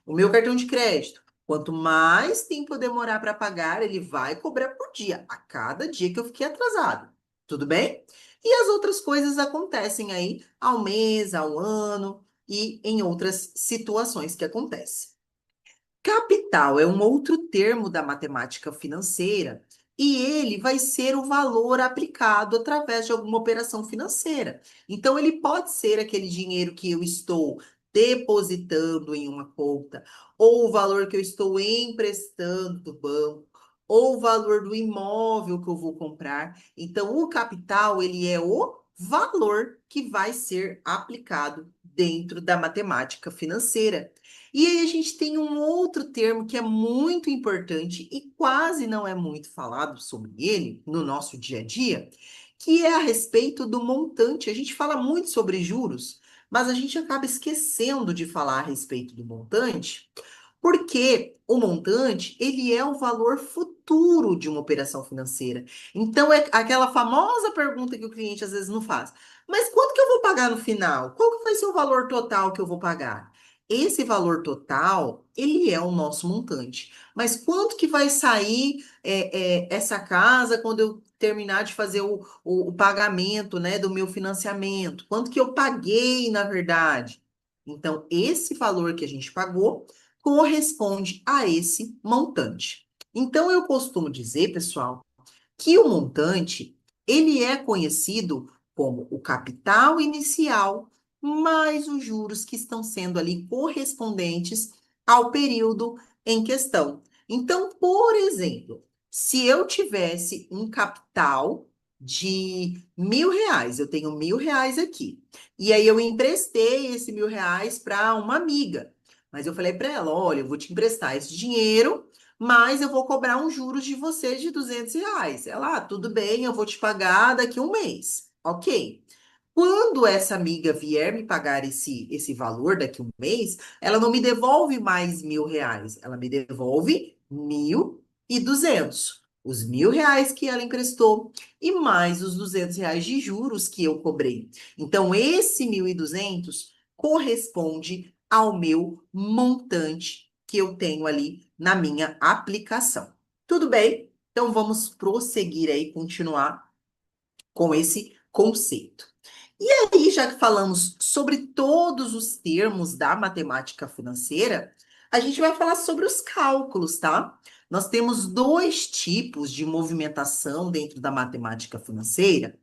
O meu cartão de crédito, quanto mais tempo eu demorar para pagar, ele vai cobrar por dia, a cada dia que eu fiquei atrasado. Tudo bem? E as outras coisas acontecem aí ao mês, ao ano e em outras situações que acontecem. Capital é um outro termo da matemática financeira e ele vai ser o valor aplicado através de alguma operação financeira. Então, ele pode ser aquele dinheiro que eu estou depositando em uma conta, ou o valor que eu estou emprestando do banco, ou o valor do imóvel que eu vou comprar. Então, o capital, ele é o valor que vai ser aplicado dentro da matemática financeira. E aí a gente tem um outro termo que é muito importante e quase não é muito falado sobre ele no nosso dia a dia, que é a respeito do montante. A gente fala muito sobre juros, mas a gente acaba esquecendo de falar a respeito do montante, porque o montante, ele é o valor futuro de uma operação financeira. Então, é aquela famosa pergunta que o cliente às vezes não faz. Mas quanto que eu vou pagar no final? Qual que vai ser o valor total que eu vou pagar? Esse valor total, ele é o nosso montante. Mas quanto que vai sair essa casa quando eu terminar de fazer o pagamento, né, do meu financiamento? Quanto que eu paguei, na verdade? Então, esse valor que a gente pagou corresponde a esse montante. Então, eu costumo dizer, pessoal, que o montante, ele é conhecido como o capital inicial mais os juros que estão sendo ali correspondentes ao período em questão. Então, por exemplo, se eu tivesse um capital de R$ 1.000, eu tenho R$ 1.000 aqui, e aí eu emprestei esse R$ 1.000 para uma amiga, mas eu falei para ela, olha, eu vou te emprestar esse dinheiro, mas eu vou cobrar uns juros de você de R$ 200. Ela, tudo bem, eu vou te pagar daqui a um mês. Ok. Quando essa amiga vier me pagar esse valor daqui a um mês, ela não me devolve mais R$ 1.000, ela me devolve 1.200. Os R$ 1.000 que ela emprestou e mais os R$ 200 de juros que eu cobrei. Então, esse 1.200 corresponde ao meu montante que eu tenho ali na minha aplicação. Tudo bem? Então, vamos prosseguir aí, continuar com esse conceito. E aí, já que falamos sobre todos os termos da matemática financeira, a gente vai falar sobre os cálculos, tá? Nós temos dois tipos de movimentação dentro da matemática financeira.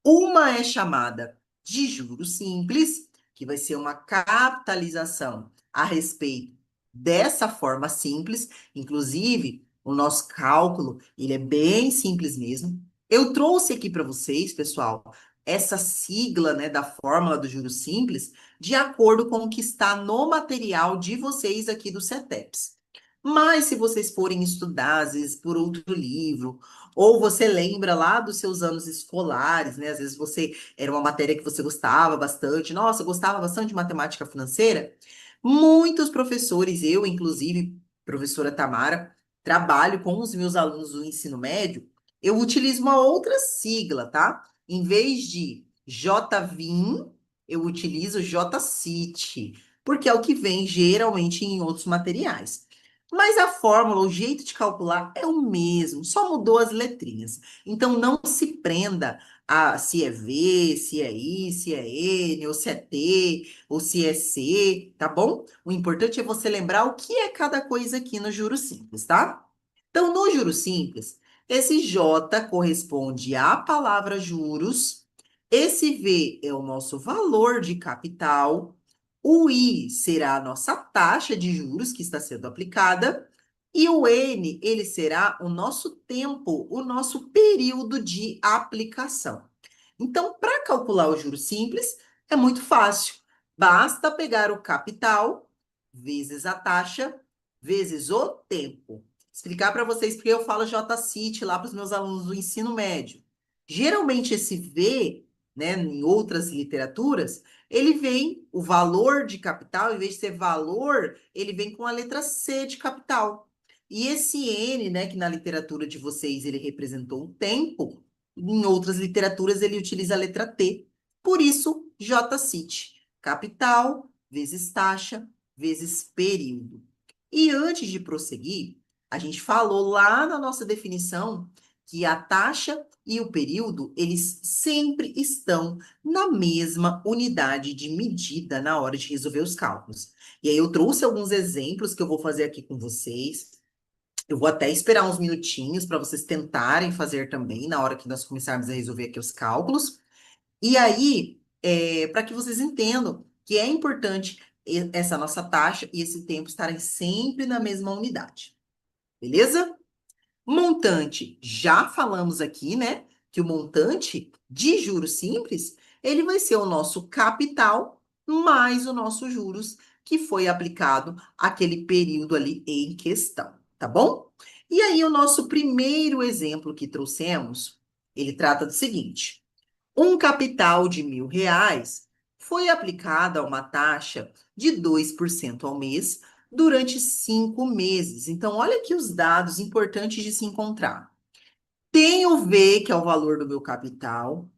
Uma é chamada de juros simples, que vai ser uma capitalização a respeito dessa forma simples. Inclusive, o nosso cálculo, ele é bem simples mesmo. Eu trouxe aqui para vocês, pessoal, essa sigla, né, da fórmula do juros simples, de acordo com o que está no material de vocês aqui do CETEPS. Mas se vocês forem estudar, às vezes, por outro livro, ou você lembra lá dos seus anos escolares, né? Às vezes você era uma matéria que você gostava bastante. Nossa, eu gostava bastante de matemática financeira. Muitos professores, eu inclusive, professora Tamara, trabalho com os meus alunos do ensino médio. Eu utilizo uma outra sigla, tá? Em vez de JVIM, eu utilizo JCIT, porque é o que vem geralmente em outros materiais. Mas a fórmula, o jeito de calcular é o mesmo, só mudou as letrinhas. Então não se prenda a se é V, se é I, se é N, ou se é T, ou se é C, tá bom? O importante é você lembrar o que é cada coisa aqui no juro simples, tá? Então, no juro simples, esse J corresponde à palavra juros, esse V é o nosso valor de capital, o I será a nossa taxa de juros que está sendo aplicada, e o N, ele será o nosso tempo, o nosso período de aplicação. Então, para calcular o juro simples, é muito fácil. Basta pegar o capital vezes a taxa vezes o tempo. Explicar para vocês porque eu falo JCIT lá para os meus alunos do ensino médio. Geralmente esse V, né, em outras literaturas, ele vem, o valor de capital, em vez de ser valor, ele vem com a letra C de capital. E esse N, né, que na literatura de vocês ele representou o tempo, em outras literaturas ele utiliza a letra T. Por isso, JCIT, capital vezes taxa vezes período. E antes de prosseguir, a gente falou lá na nossa definição que a taxa e o período, eles sempre estão na mesma unidade de medida na hora de resolver os cálculos. E aí eu trouxe alguns exemplos que eu vou fazer aqui com vocês. Eu vou até esperar uns minutinhos para vocês tentarem fazer também na hora que nós começarmos a resolver aqui os cálculos. E aí, para que vocês entendam que é importante essa nossa taxa e esse tempo estarem sempre na mesma unidade. Beleza? Montante, já falamos aqui, né? Que o montante de juros simples, ele vai ser o nosso capital mais o nosso juros que foi aplicado aquele período ali em questão, tá bom? E aí, o nosso primeiro exemplo que trouxemos, ele trata do seguinte: um capital de R$ 1.000 foi aplicado a uma taxa de 2% ao mês durante 5 meses. Então, olha aqui os dados importantes de se encontrar. Tem o V, que é o valor do meu capital.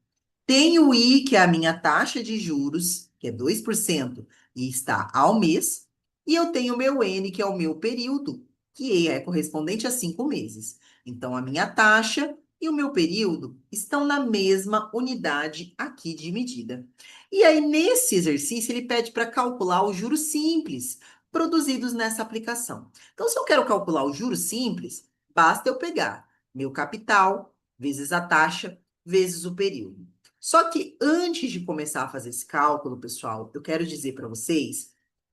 Tem o I, que é a minha taxa de juros, que é 2% e está ao mês. E eu tenho o meu N, que é o meu período, que é correspondente a 5 meses. Então, a minha taxa e o meu período estão na mesma unidade aqui de medida. E aí, nesse exercício, ele pede para calcular os juros simples produzidos nessa aplicação. Então, se eu quero calcular os juros simples, basta eu pegar meu capital vezes a taxa vezes o período. Só que antes de começar a fazer esse cálculo, pessoal, eu quero dizer para vocês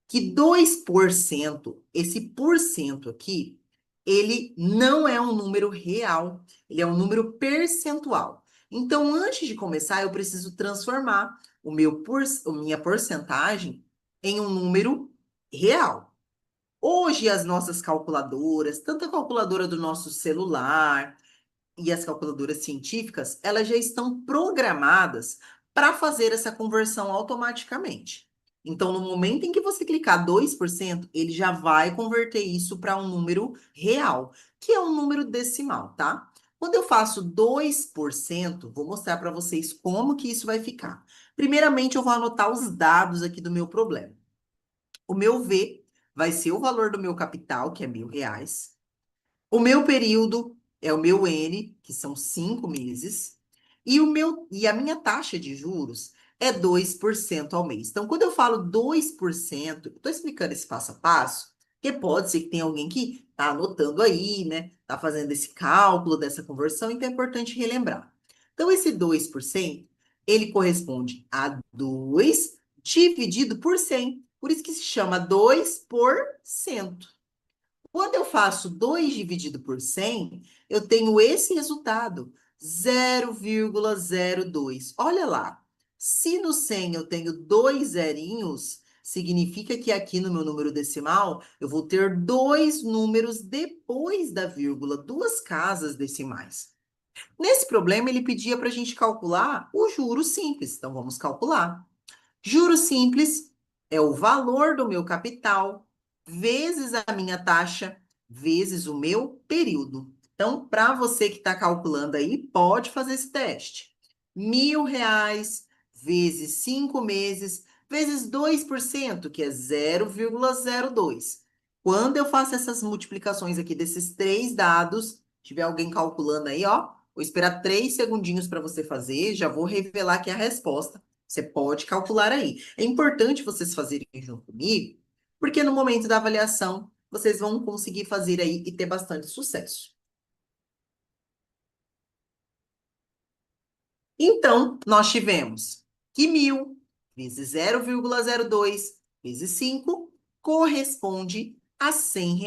que 2%, esse porcento aqui, ele não é um número real, ele é um número percentual. Então, antes de começar, eu preciso transformar a minha porcentagem em um número real. Hoje, as nossas calculadoras, tanto a calculadora do nosso celular, e as calculadoras científicas, elas já estão programadas para fazer essa conversão automaticamente. Então, no momento em que você clicar 2%, ele já vai converter isso para um número real, que é um número decimal, tá? Quando eu faço 2%, vou mostrar para vocês como que isso vai ficar. Primeiramente, eu vou anotar os dados aqui do meu problema. O meu V vai ser o valor do meu capital, que é R$ 1.000. O meu período é o meu N, que são 5 meses, e a minha taxa de juros é 2% ao mês. Então, quando eu falo 2%, estou explicando esse passo a passo, porque pode ser que tenha alguém que está anotando aí, né? Está fazendo esse cálculo dessa conversão, então é importante relembrar. Então, esse 2%, ele corresponde a 2 dividido por 100. Por isso que se chama 2%. Quando eu faço 2 dividido por 100, eu tenho esse resultado, 0,02. Olha lá, se no 100 eu tenho dois zerinhos, significa que aqui no meu número decimal, eu vou ter dois números depois da vírgula, duas casas decimais. Nesse problema, ele pedia para a gente calcular o juro simples. Então, vamos calcular. Juros simples é o valor do meu capital vezes a minha taxa vezes o meu período. Então, para você que está calculando aí, pode fazer esse teste. R$ 1.000 vezes 5 meses vezes 2%, que é 0,02. Quando eu faço essas multiplicações aqui desses três dados, tiver alguém calculando aí, ó, vou esperar 3 segundinhos para você fazer, já vou revelar aqui a resposta. Você pode calcular aí. É importante vocês fazerem junto comigo, porque no momento da avaliação, vocês vão conseguir fazer aí e ter bastante sucesso. Então, nós tivemos que 1.000 vezes 0,02 vezes 5 corresponde a R$ 100.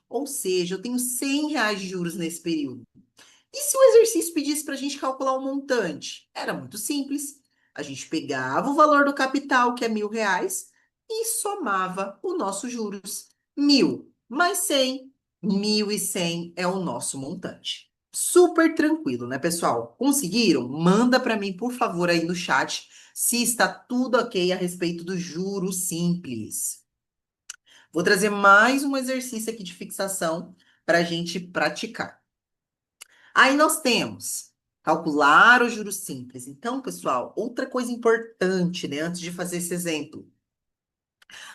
Ou seja, eu tenho R$ 100 de juros nesse período. E se o exercício pedisse para a gente calcular o montante? Era muito simples. A gente pegava o valor do capital, que é R$ 1.000, e somava o nosso juros. 1.000 mais 100, 1.100 é o nosso montante. Super tranquilo, né, pessoal? Conseguiram? Manda para mim, por favor, aí no chat, se está tudo ok a respeito do juro simples. Vou trazer mais um exercício aqui de fixação para a gente praticar. Aí nós temos calcular o juros simples. Então, pessoal, outra coisa importante, né, antes de fazer esse exemplo.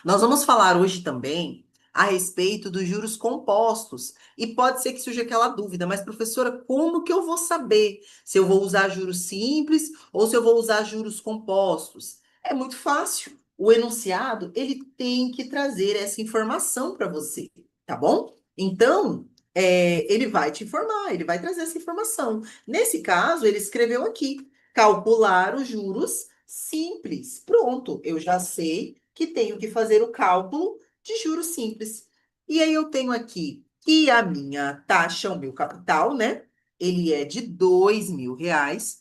Nós vamos falar hoje também a respeito dos juros compostos. E pode ser que surja aquela dúvida, mas professora, como que eu vou saber se eu vou usar juros simples ou se eu vou usar juros compostos? É muito fácil. O enunciado, ele tem que trazer essa informação para você, tá bom? Então, ele vai te informar, ele vai trazer essa informação. Nesse caso, ele escreveu aqui, calcular os juros simples. Pronto, eu já sei que tenho que fazer o cálculo de juros simples. E aí eu tenho aqui que a minha taxa, o meu capital, né? Ele é de R$ 2.000.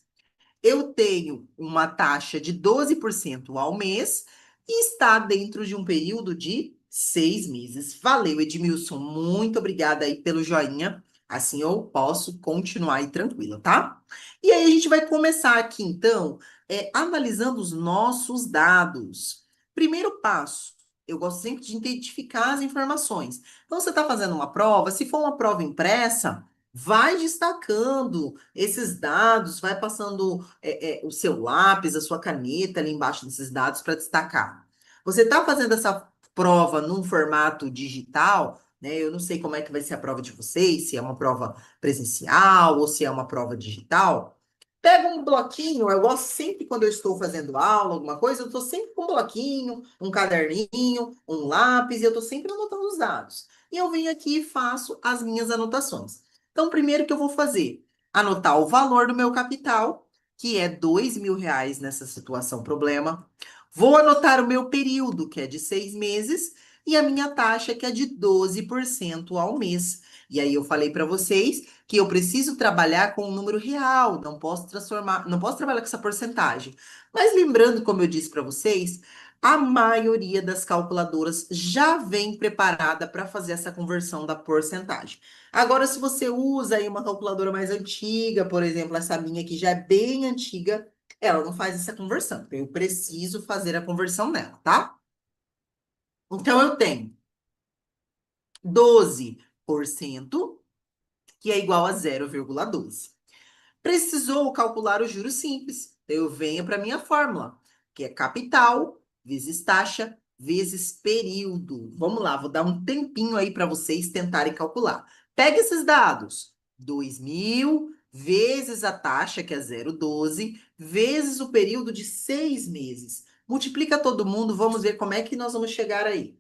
Eu tenho uma taxa de 12% ao mês e está dentro de um período de 6 meses. Valeu, Edmilson. Muito obrigada aí pelo joinha. Assim eu posso continuar aí tranquila, tá? E aí a gente vai começar aqui, então, analisando os nossos dados. Primeiro passo, eu gosto sempre de identificar as informações. Então, você está fazendo uma prova, se for uma prova impressa, vai destacando esses dados, vai passando o seu lápis, a sua caneta ali embaixo desses dados para destacar. Você está fazendo essa prova num formato digital, né? Eu não sei como é que vai ser a prova de vocês, se é uma prova presencial ou se é uma prova digital. Pega um bloquinho, eu gosto sempre quando eu estou fazendo aula, alguma coisa, eu estou sempre com um bloquinho, um caderninho, um lápis, e eu estou sempre anotando os dados. E eu venho aqui e faço as minhas anotações. Então, primeiro que eu vou fazer, anotar o valor do meu capital, que é R$ 2.000 nessa situação problema. Vou anotar o meu período, que é de 6 meses, e a minha taxa, que é de 12% ao mês. E aí eu falei para vocês que eu preciso trabalhar com um número real, não posso transformar, não posso trabalhar com essa porcentagem. Mas lembrando, como eu disse para vocês, a maioria das calculadoras já vem preparada para fazer essa conversão da porcentagem. Agora, se você usa aí uma calculadora mais antiga, por exemplo, essa minha que já é bem antiga, ela não faz essa conversão. Então, eu preciso fazer a conversão nela, tá? Então, eu tenho 12%, que é igual a 0,12. Precisou calcular o juros simples. Eu venho para a minha fórmula, que é capital vezes taxa vezes período. Vamos lá, vou dar um tempinho aí para vocês tentarem calcular. Pega esses dados. 2.000 vezes a taxa, que é 0,12, vezes o período de 6 meses. Multiplica todo mundo, vamos ver como é que nós vamos chegar aí.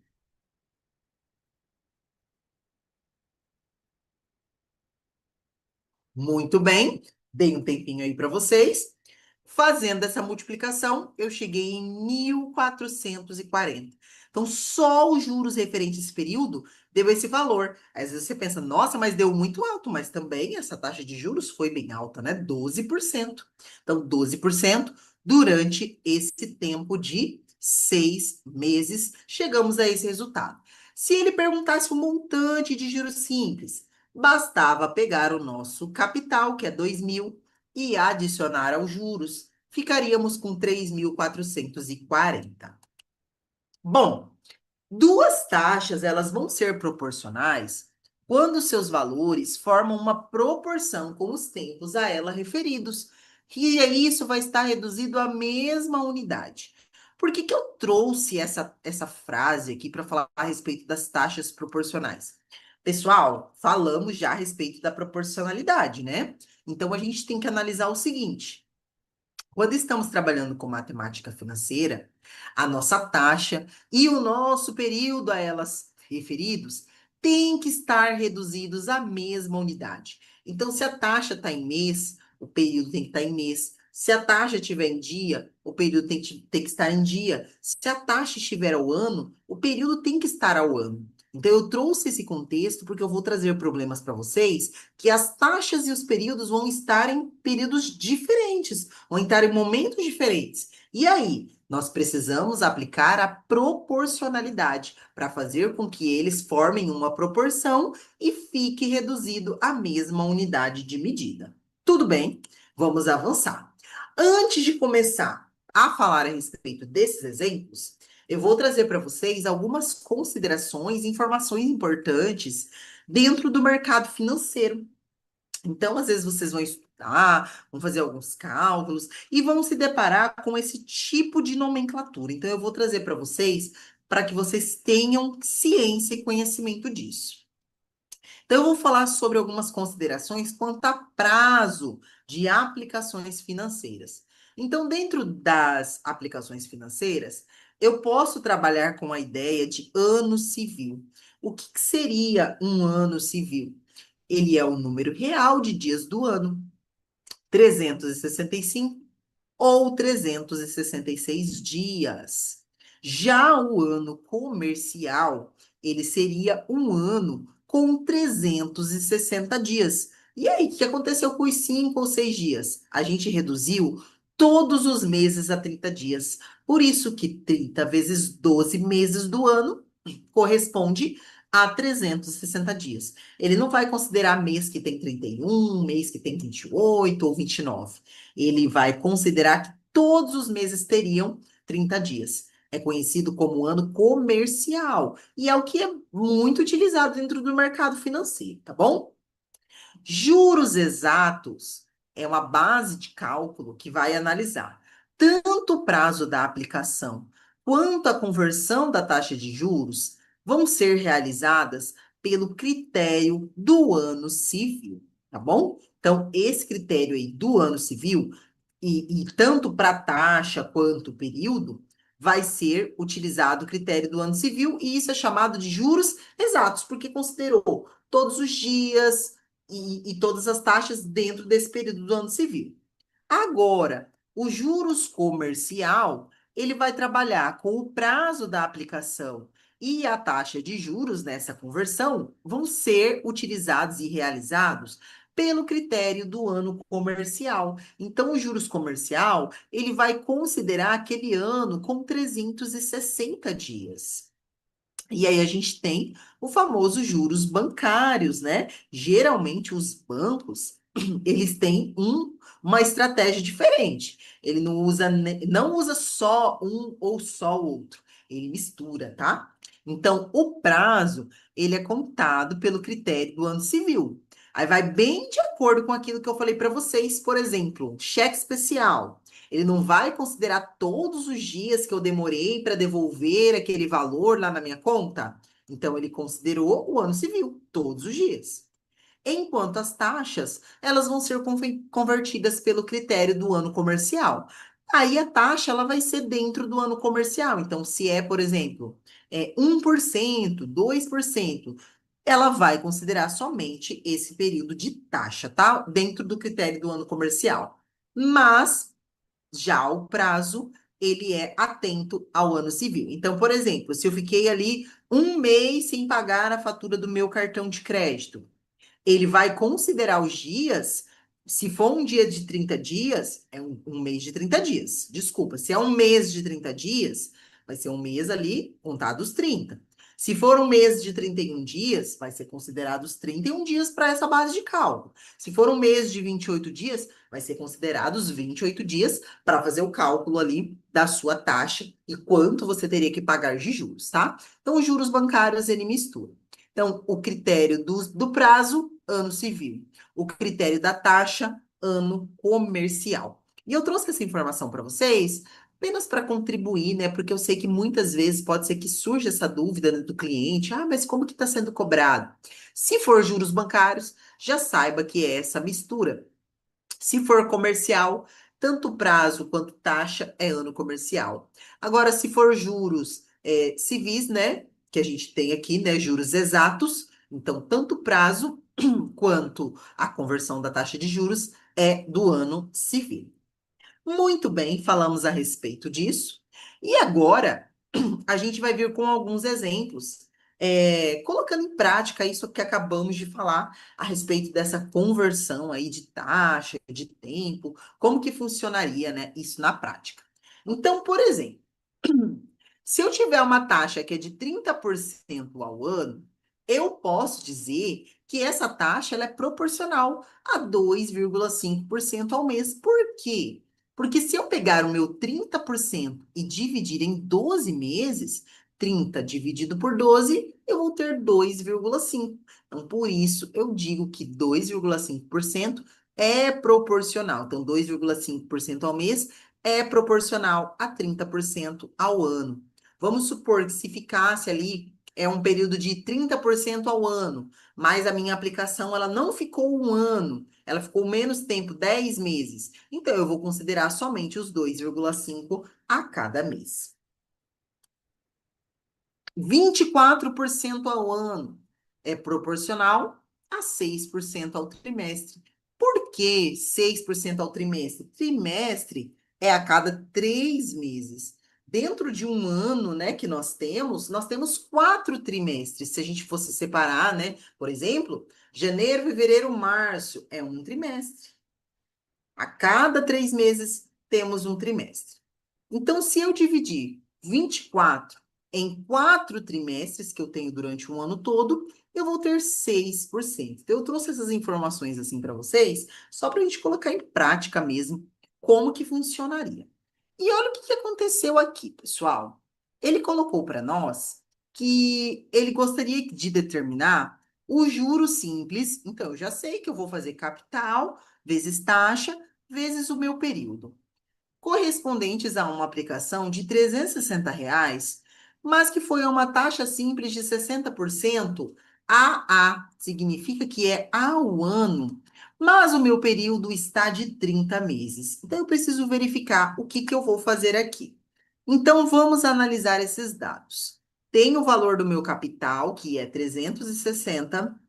Muito bem, dei um tempinho aí para vocês. Fazendo essa multiplicação, eu cheguei em 1.440. Então, só os juros referentes a esse período deu esse valor. Às vezes você pensa, nossa, mas deu muito alto, mas também essa taxa de juros foi bem alta, né? 12%. Então, 12% durante esse tempo de 6 meses, chegamos a esse resultado. Se ele perguntasse o montante de juros simples, bastava pegar o nosso capital, que é 2.000, e adicionar aos juros. Ficaríamos com 3.440. Bom, duas taxas, elas vão ser proporcionais quando seus valores formam uma proporção com os tempos a ela referidos. E aí isso vai estar reduzido à mesma unidade. Por que que eu trouxe essa frase aqui para falar a respeito das taxas proporcionais? Pessoal, falamos já a respeito da proporcionalidade, né? Então a gente tem que analisar o seguinte: quando estamos trabalhando com matemática financeira, a nossa taxa e o nosso período a elas referidos têm que estar reduzidos à mesma unidade. Então, se a taxa está em mês, o período tem que estar em mês. Se a taxa estiver em dia, o período tem que estar em dia. Se a taxa estiver ao ano, o período tem que estar ao ano. Então, eu trouxe esse contexto porque eu vou trazer problemas para vocês que as taxas e os períodos vão estar em períodos diferentes, vão estar em momentos diferentes. E aí, nós precisamos aplicar a proporcionalidade para fazer com que eles formem uma proporção e fique reduzido à mesma unidade de medida. Tudo bem? Vamos avançar. Antes de começar a falar a respeito desses exemplos, eu vou trazer para vocês algumas considerações e informações importantes dentro do mercado financeiro. Então, às vezes, vocês vão estudar, vão fazer alguns cálculos e vão se deparar com esse tipo de nomenclatura. Então, eu vou trazer para vocês para que vocês tenham ciência e conhecimento disso. Então, eu vou falar sobre algumas considerações quanto a prazo de aplicações financeiras. Então, dentro das aplicações financeiras, eu posso trabalhar com a ideia de ano civil. O que que seria um ano civil? Ele é o número real de dias do ano, 365 ou 366 dias. Já o ano comercial, ele seria um ano com 360 dias. E aí, o que aconteceu com os 5 ou 6 dias? A gente reduziu todos os meses a 30 dias. Por isso que 30 vezes 12 meses do ano corresponde a 360 dias. Ele não vai considerar mês que tem 31, mês que tem 28 ou 29. Ele vai considerar que todos os meses teriam 30 dias. É conhecido como ano comercial e é o que é muito utilizado dentro do mercado financeiro, tá bom? Juros exatos é uma base de cálculo que vai analisar tanto o prazo da aplicação quanto a conversão da taxa de juros vão ser realizadas pelo critério do ano civil, tá bom? Então, esse critério aí do ano civil, e tanto para taxa quanto período, vai ser utilizado o critério do ano civil, e isso é chamado de juros exatos, porque considerou todos os dias, e todas as taxas dentro desse período do ano civil. Agora, o juros comercial, ele vai trabalhar com o prazo da aplicação e a taxa de juros nessa conversão vão ser utilizados e realizados pelo critério do ano comercial. Então, o juros comercial, ele vai considerar aquele ano com 360 dias. E aí a gente tem o famoso juros bancários, né? Geralmente os bancos, eles têm uma estratégia diferente. Ele não usa só um ou só o outro. Ele mistura, tá? Então, o prazo, ele é contado pelo critério do ano civil. Aí vai bem de acordo com aquilo que eu falei para vocês, por exemplo, cheque especial. Ele não vai considerar todos os dias que eu demorei para devolver aquele valor lá na minha conta. Então, ele considerou o ano civil, todos os dias. Enquanto as taxas, elas vão ser convertidas pelo critério do ano comercial. Aí a taxa, ela vai ser dentro do ano comercial. Então, se é, por exemplo, 1%, 2%, ela vai considerar somente esse período de taxa, tá? Dentro do critério do ano comercial. Mas já o prazo, ele é atento ao ano civil. Então, por exemplo, se eu fiquei ali um mês sem pagar a fatura do meu cartão de crédito, ele vai considerar os dias. Se for um dia de 30 dias, é um mês de 30 dias. Desculpa, se é um mês de 30 dias, vai ser um mês ali, contados 30. Se for um mês de 31 dias, vai ser considerados 31 dias para essa base de cálculo. Se for um mês de 28 dias, vai ser considerados 28 dias para fazer o cálculo ali da sua taxa e quanto você teria que pagar de juros, tá? Então, os juros bancários, ele mistura. Então, o critério do prazo, ano civil. O critério da taxa, ano comercial. E eu trouxe essa informação para vocês apenas para contribuir, né? Porque eu sei que muitas vezes pode ser que surja essa dúvida, né, do cliente. Ah, mas como que está sendo cobrado? Se for juros bancários, já saiba que é essa mistura. Se for comercial, tanto prazo quanto taxa é ano comercial. Agora, se for juros civis, né? Que a gente tem aqui, né? Juros exatos. Então, tanto prazo quanto a conversão da taxa de juros é do ano civil. Muito bem, falamos a respeito disso. E agora a gente vai vir com alguns exemplos, colocando em prática isso que acabamos de falar a respeito dessa conversão aí de taxa, de tempo, como que funcionaria, né, isso na prática. Então, por exemplo, se eu tiver uma taxa que é de 30% ao ano, eu posso dizer que essa taxa ela é proporcional a 2,5% ao mês. Por quê? Porque se eu pegar o meu 30% e dividir em 12 meses, 30 dividido por 12, eu vou ter 2,5. Então, por isso, eu digo que 2,5% é proporcional. Então, 2,5% ao mês é proporcional a 30% ao ano. Vamos supor que se ficasse ali, um período de 30% ao ano, mas a minha aplicação ela não ficou um ano, ela ficou menos tempo, 10 meses. Então, eu vou considerar somente os 2,5 a cada mês. 24% ao ano é proporcional a 6% ao trimestre. Por que 6% ao trimestre? Trimestre é a cada 3 meses. dentro de um ano, né, que nós temos 4 trimestres. Se a gente fosse separar, né, por exemplo, janeiro, fevereiro, março é um trimestre. A cada 3 meses temos um trimestre. Então, se eu dividir 24 em 4 trimestres que eu tenho durante um ano todo, eu vou ter 6%. Então, eu trouxe essas informações assim para vocês, só para a gente colocar em prática mesmo como que funcionaria. E olha o que que aconteceu aqui, pessoal. Ele colocou para nós que ele gostaria de determinar o juro simples. Então, eu já sei que eu vou fazer capital vezes taxa vezes o meu período, correspondentes a uma aplicação de R$ 360, mas que foi a uma taxa simples de 60% AA, significa que é ao ano, mas o meu período está de 30 meses. Então, eu preciso verificar o que que eu vou fazer aqui. Então, vamos analisar esses dados. Tenho o valor do meu capital, que é 360,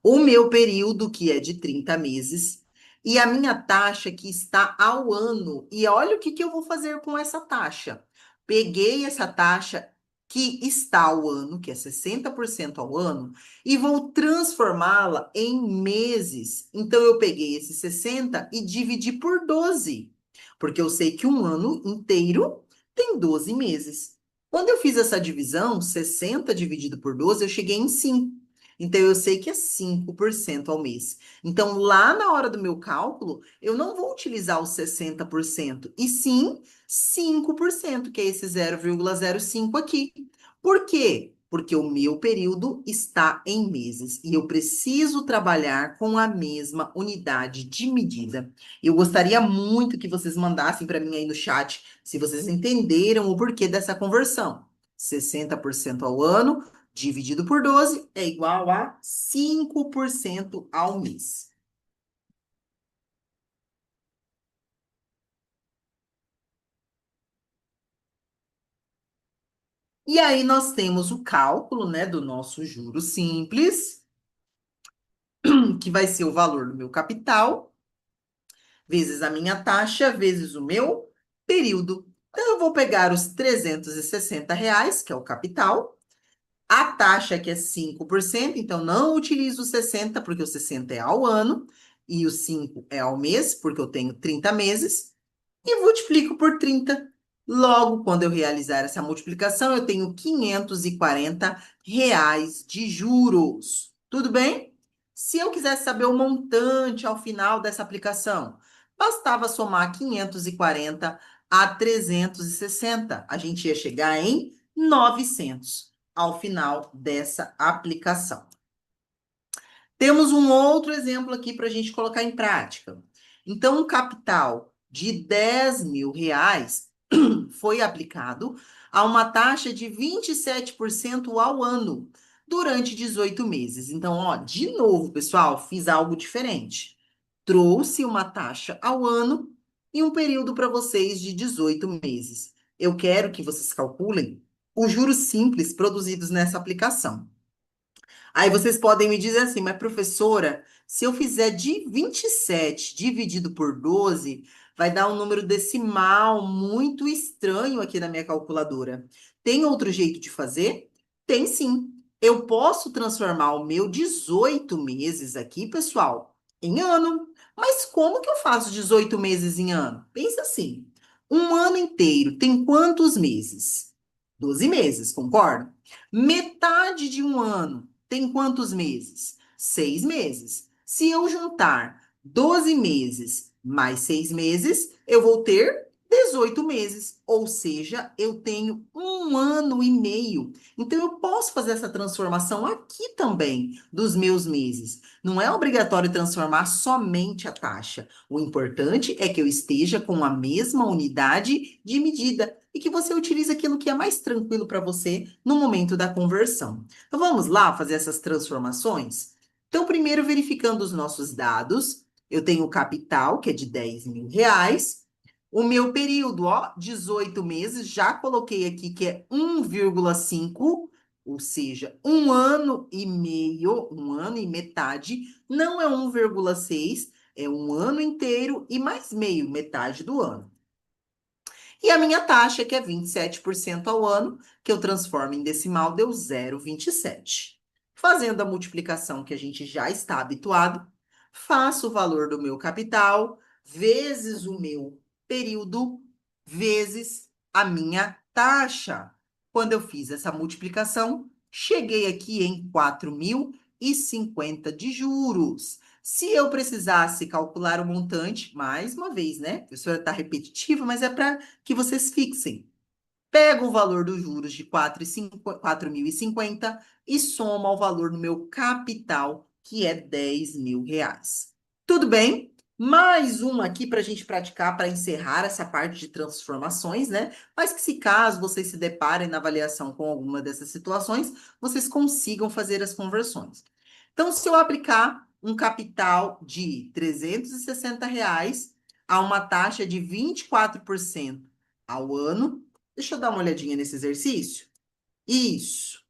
o meu período, que é de 30 meses, e a minha taxa, que está ao ano. E olha o que que eu vou fazer com essa taxa. Peguei essa taxa que está ao ano, que é 60% ao ano, e vou transformá-la em meses. Então, eu peguei esse 60 e dividi por 12, porque eu sei que um ano inteiro tem 12 meses. Quando eu fiz essa divisão, 60 dividido por 12, eu cheguei em 5. Então, eu sei que é 5% ao mês. Então, lá na hora do meu cálculo, eu não vou utilizar os 60%, e sim 5%, que é esse 0,05 aqui. Por quê? Porque o meu período está em meses e eu preciso trabalhar com a mesma unidade de medida. Eu gostaria muito que vocês mandassem para mim aí no chat se vocês entenderam o porquê dessa conversão. 60% ao ano dividido por 12 é igual a 5% ao mês. E aí nós temos o cálculo, né, do nosso juro simples, que vai ser o valor do meu capital, vezes a minha taxa, vezes o meu período. Então, eu vou pegar os R$ 360, que é o capital, a taxa, que é 5%, então não utilizo o 60, porque o 60 é ao ano, e o 5 é ao mês, porque eu tenho 30 meses, e multiplico por 30. Logo, quando eu realizar essa multiplicação, eu tenho R$ 540 de juros. Tudo bem? Se eu quisesse saber o montante ao final dessa aplicação, bastava somar 540 a 360. A gente ia chegar em 900 ao final dessa aplicação. Temos um outro exemplo aqui para a gente colocar em prática. Então, um capital de R$ 10.000 foi aplicado a uma taxa de 27% ao ano, durante 18 meses. Então, ó, de novo, pessoal, fiz algo diferente. Trouxe uma taxa ao ano e um período para vocês de 18 meses. Eu quero que vocês calculem os juros simples produzidos nessa aplicação. Aí vocês podem me dizer assim, mas professora, se eu fizer de 27 dividido por 12, vai dar um número decimal muito estranho aqui na minha calculadora. Tem outro jeito de fazer? Tem sim. Eu posso transformar o meu 18 meses aqui, pessoal, em ano. Mas como que eu faço 18 meses em ano? Pensa assim, um ano inteiro tem quantos meses? 12 meses, concorda? Metade de um ano tem quantos meses? 6 meses. Se eu juntar 12 meses mais 6 meses, eu vou ter 18 meses. Ou seja, eu tenho um ano e meio. Então, eu posso fazer essa transformação aqui também dos meus meses. Não é obrigatório transformar somente a taxa. O importante é que eu esteja com a mesma unidade de medida e que você utilize aquilo que é mais tranquilo para você no momento da conversão. Então vamos lá fazer essas transformações? Então, primeiro, verificando os nossos dados, eu tenho o capital, que é de R$ 10.000. O meu período, ó, 18 meses, já coloquei aqui que é 1,5, ou seja, um ano e meio, um ano e metade, não é 1,6, é um ano inteiro e mais meio, metade do ano. E a minha taxa, que é 27% ao ano, que eu transformo em decimal, deu 0,27. Fazendo a multiplicação que a gente já está habituado, faço o valor do meu capital vezes o meu período vezes a minha taxa. Quando eu fiz essa multiplicação, cheguei aqui em 4.050 de juros. Se eu precisasse calcular o montante, mais uma vez, né? A professora está repetitiva, mas é para que vocês fixem. Pega o valor dos juros de 4.050 e soma o valor do meu capital, que é R$ 10.000. Tudo bem? Mais uma aqui para a gente praticar para encerrar essa parte de transformações, né? Mas que se caso vocês se deparem na avaliação com alguma dessas situações, vocês consigam fazer as conversões. Então, se eu aplicar um capital de R$ 360 a uma taxa de 24% ao ano, deixa eu dar uma olhadinha nesse exercício. Isso.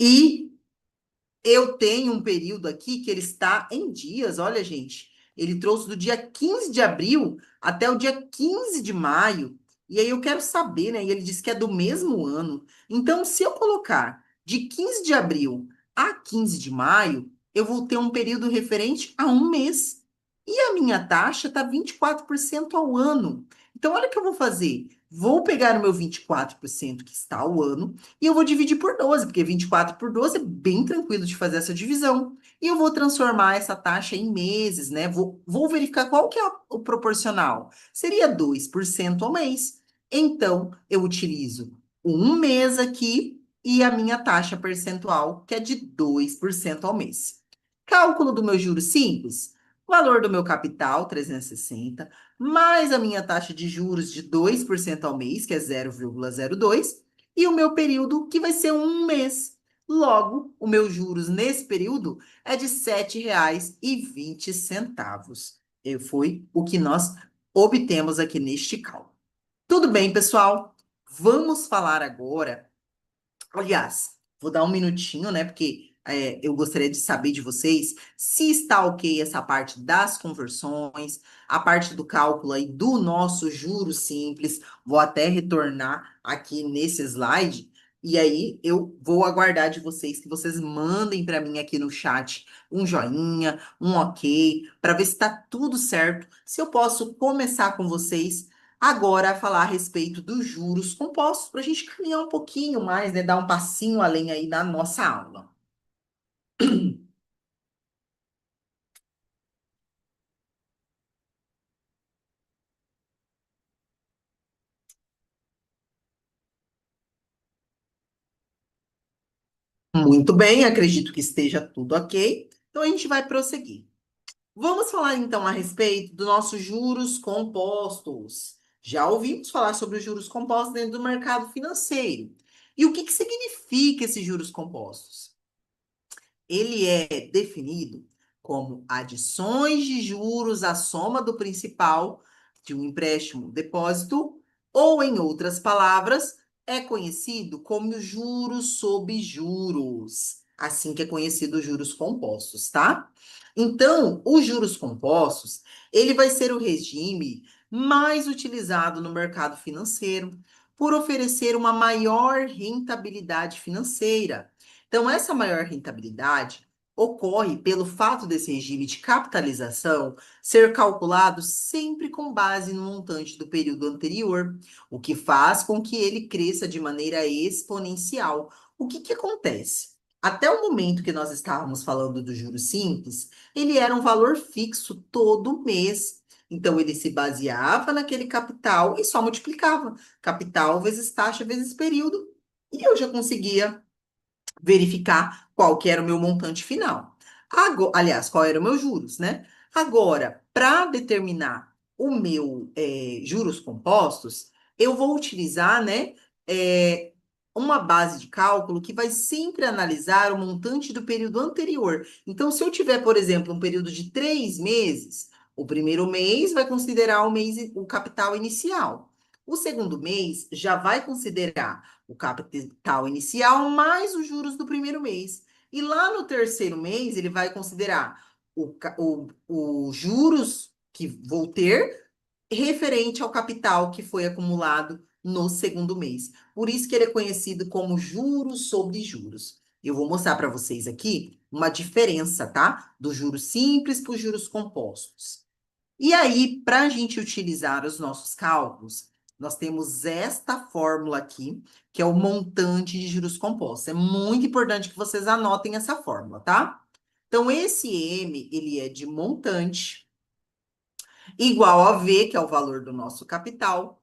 E eu tenho um período aqui que ele está em dias, olha, gente. Ele trouxe do dia 15 de abril até o dia 15 de maio. E aí eu quero saber, né? E ele disse que é do mesmo ano. Então, se eu colocar de 15 de abril a 15 de maio, eu vou ter um período referente a um mês. E a minha taxa está 24% ao ano. Então, olha o que eu vou fazer. Vou pegar o meu 24% que está ao ano e eu vou dividir por 12, porque 24 por 12 é bem tranquilo de fazer essa divisão. E eu vou transformar essa taxa em meses, né? Vou verificar qual que é o proporcional. Seria 2% ao mês. Então, eu utilizo um mês aqui e a minha taxa percentual, que é de 2% ao mês. Cálculo do meu juros simples. Valor do meu capital, 360, mais a minha taxa de juros de 2% ao mês, que é 0,02 e o meu período, que vai ser um mês. Logo, o meu juros nesse período é de R$ 7,20. Foi o que nós obtemos aqui neste cálculo. Tudo bem, pessoal? Vamos falar agora. Aliás, vou dar um minutinho, né? Porque eu gostaria de saber de vocês se está ok essa parte das conversões, a parte do cálculo aí do nosso juro simples. Vou até retornar aqui nesse slide. E aí eu vou aguardar de vocês que vocês mandem para mim aqui no chat um joinha, um ok, para ver se está tudo certo. Se eu posso começar com vocês agora, falar a respeito dos juros compostos, para a gente caminhar um pouquinho mais, né? Dar um passinho além aí da nossa aula. Muito bem, acredito que esteja tudo ok. Então a gente vai prosseguir. Vamos falar então a respeito dos nossos juros compostos. Já ouvimos falar sobre os juros compostos dentro do mercado financeiro. E o que que significa esses juros compostos? Ele é definido como adições de juros à soma do principal de um empréstimo depósito, ou, em outras palavras, é conhecido como juros sobre juros. Assim que é conhecido os juros compostos, tá? Então, os juros compostos, ele vai ser o regime mais utilizado no mercado financeiro por oferecer uma maior rentabilidade financeira. Então, essa maior rentabilidade ocorre pelo fato desse regime de capitalização ser calculado sempre com base no montante do período anterior, o que faz com que ele cresça de maneira exponencial. O que que acontece? Até o momento que nós estávamos falando do juros simples, ele era um valor fixo todo mês. Então, ele se baseava naquele capital e só multiplicava. Capital vezes taxa vezes período. E eu já conseguia verificar qual que era o meu montante final. Aliás, qual era o meu juros, né? Agora, para determinar o meu juros compostos, eu vou utilizar, né, uma base de cálculo que vai sempre analisar o montante do período anterior. Então, se eu tiver, por exemplo, um período de 3 meses, o primeiro mês vai considerar o capital inicial. O segundo mês já vai considerar o capital inicial mais os juros do primeiro mês. E lá no terceiro mês, ele vai considerar os juros que vou ter referente ao capital que foi acumulado no segundo mês. Por isso que ele é conhecido como juros sobre juros. Eu vou mostrar para vocês aqui uma diferença, tá? Do juros simples para os juros compostos. E aí, para a gente utilizar os nossos cálculos, nós temos esta fórmula aqui, que é o montante de juros compostos. É muito importante que vocês anotem essa fórmula, tá? Então, esse M, ele é de montante, igual a V, que é o valor do nosso capital,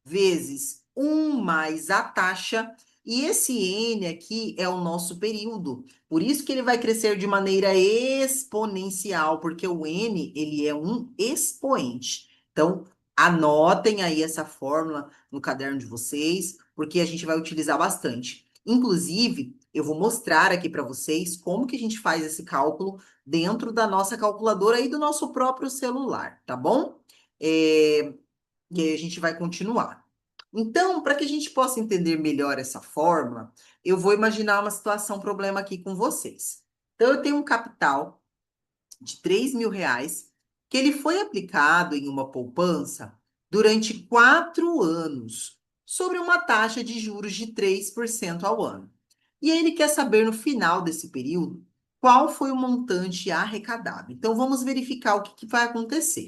vezes um mais a taxa, e esse N aqui é o nosso período. Por isso que ele vai crescer de maneira exponencial, porque o N, ele é um expoente. Então, anotem aí essa fórmula no caderno de vocês, porque a gente vai utilizar bastante. Inclusive, eu vou mostrar aqui para vocês como que a gente faz esse cálculo dentro da nossa calculadora e do nosso próprio celular, tá bom? E aí a gente vai continuar. Então, para que a gente possa entender melhor essa fórmula, eu vou imaginar uma situação, um problema aqui com vocês. Então, eu tenho um capital de R$ 3.000 que ele foi aplicado em uma poupança durante 4 anos, sobre uma taxa de juros de 3% ao ano. E aí ele quer saber no final desse período qual foi o montante arrecadado. Então, vamos verificar o que vai acontecer.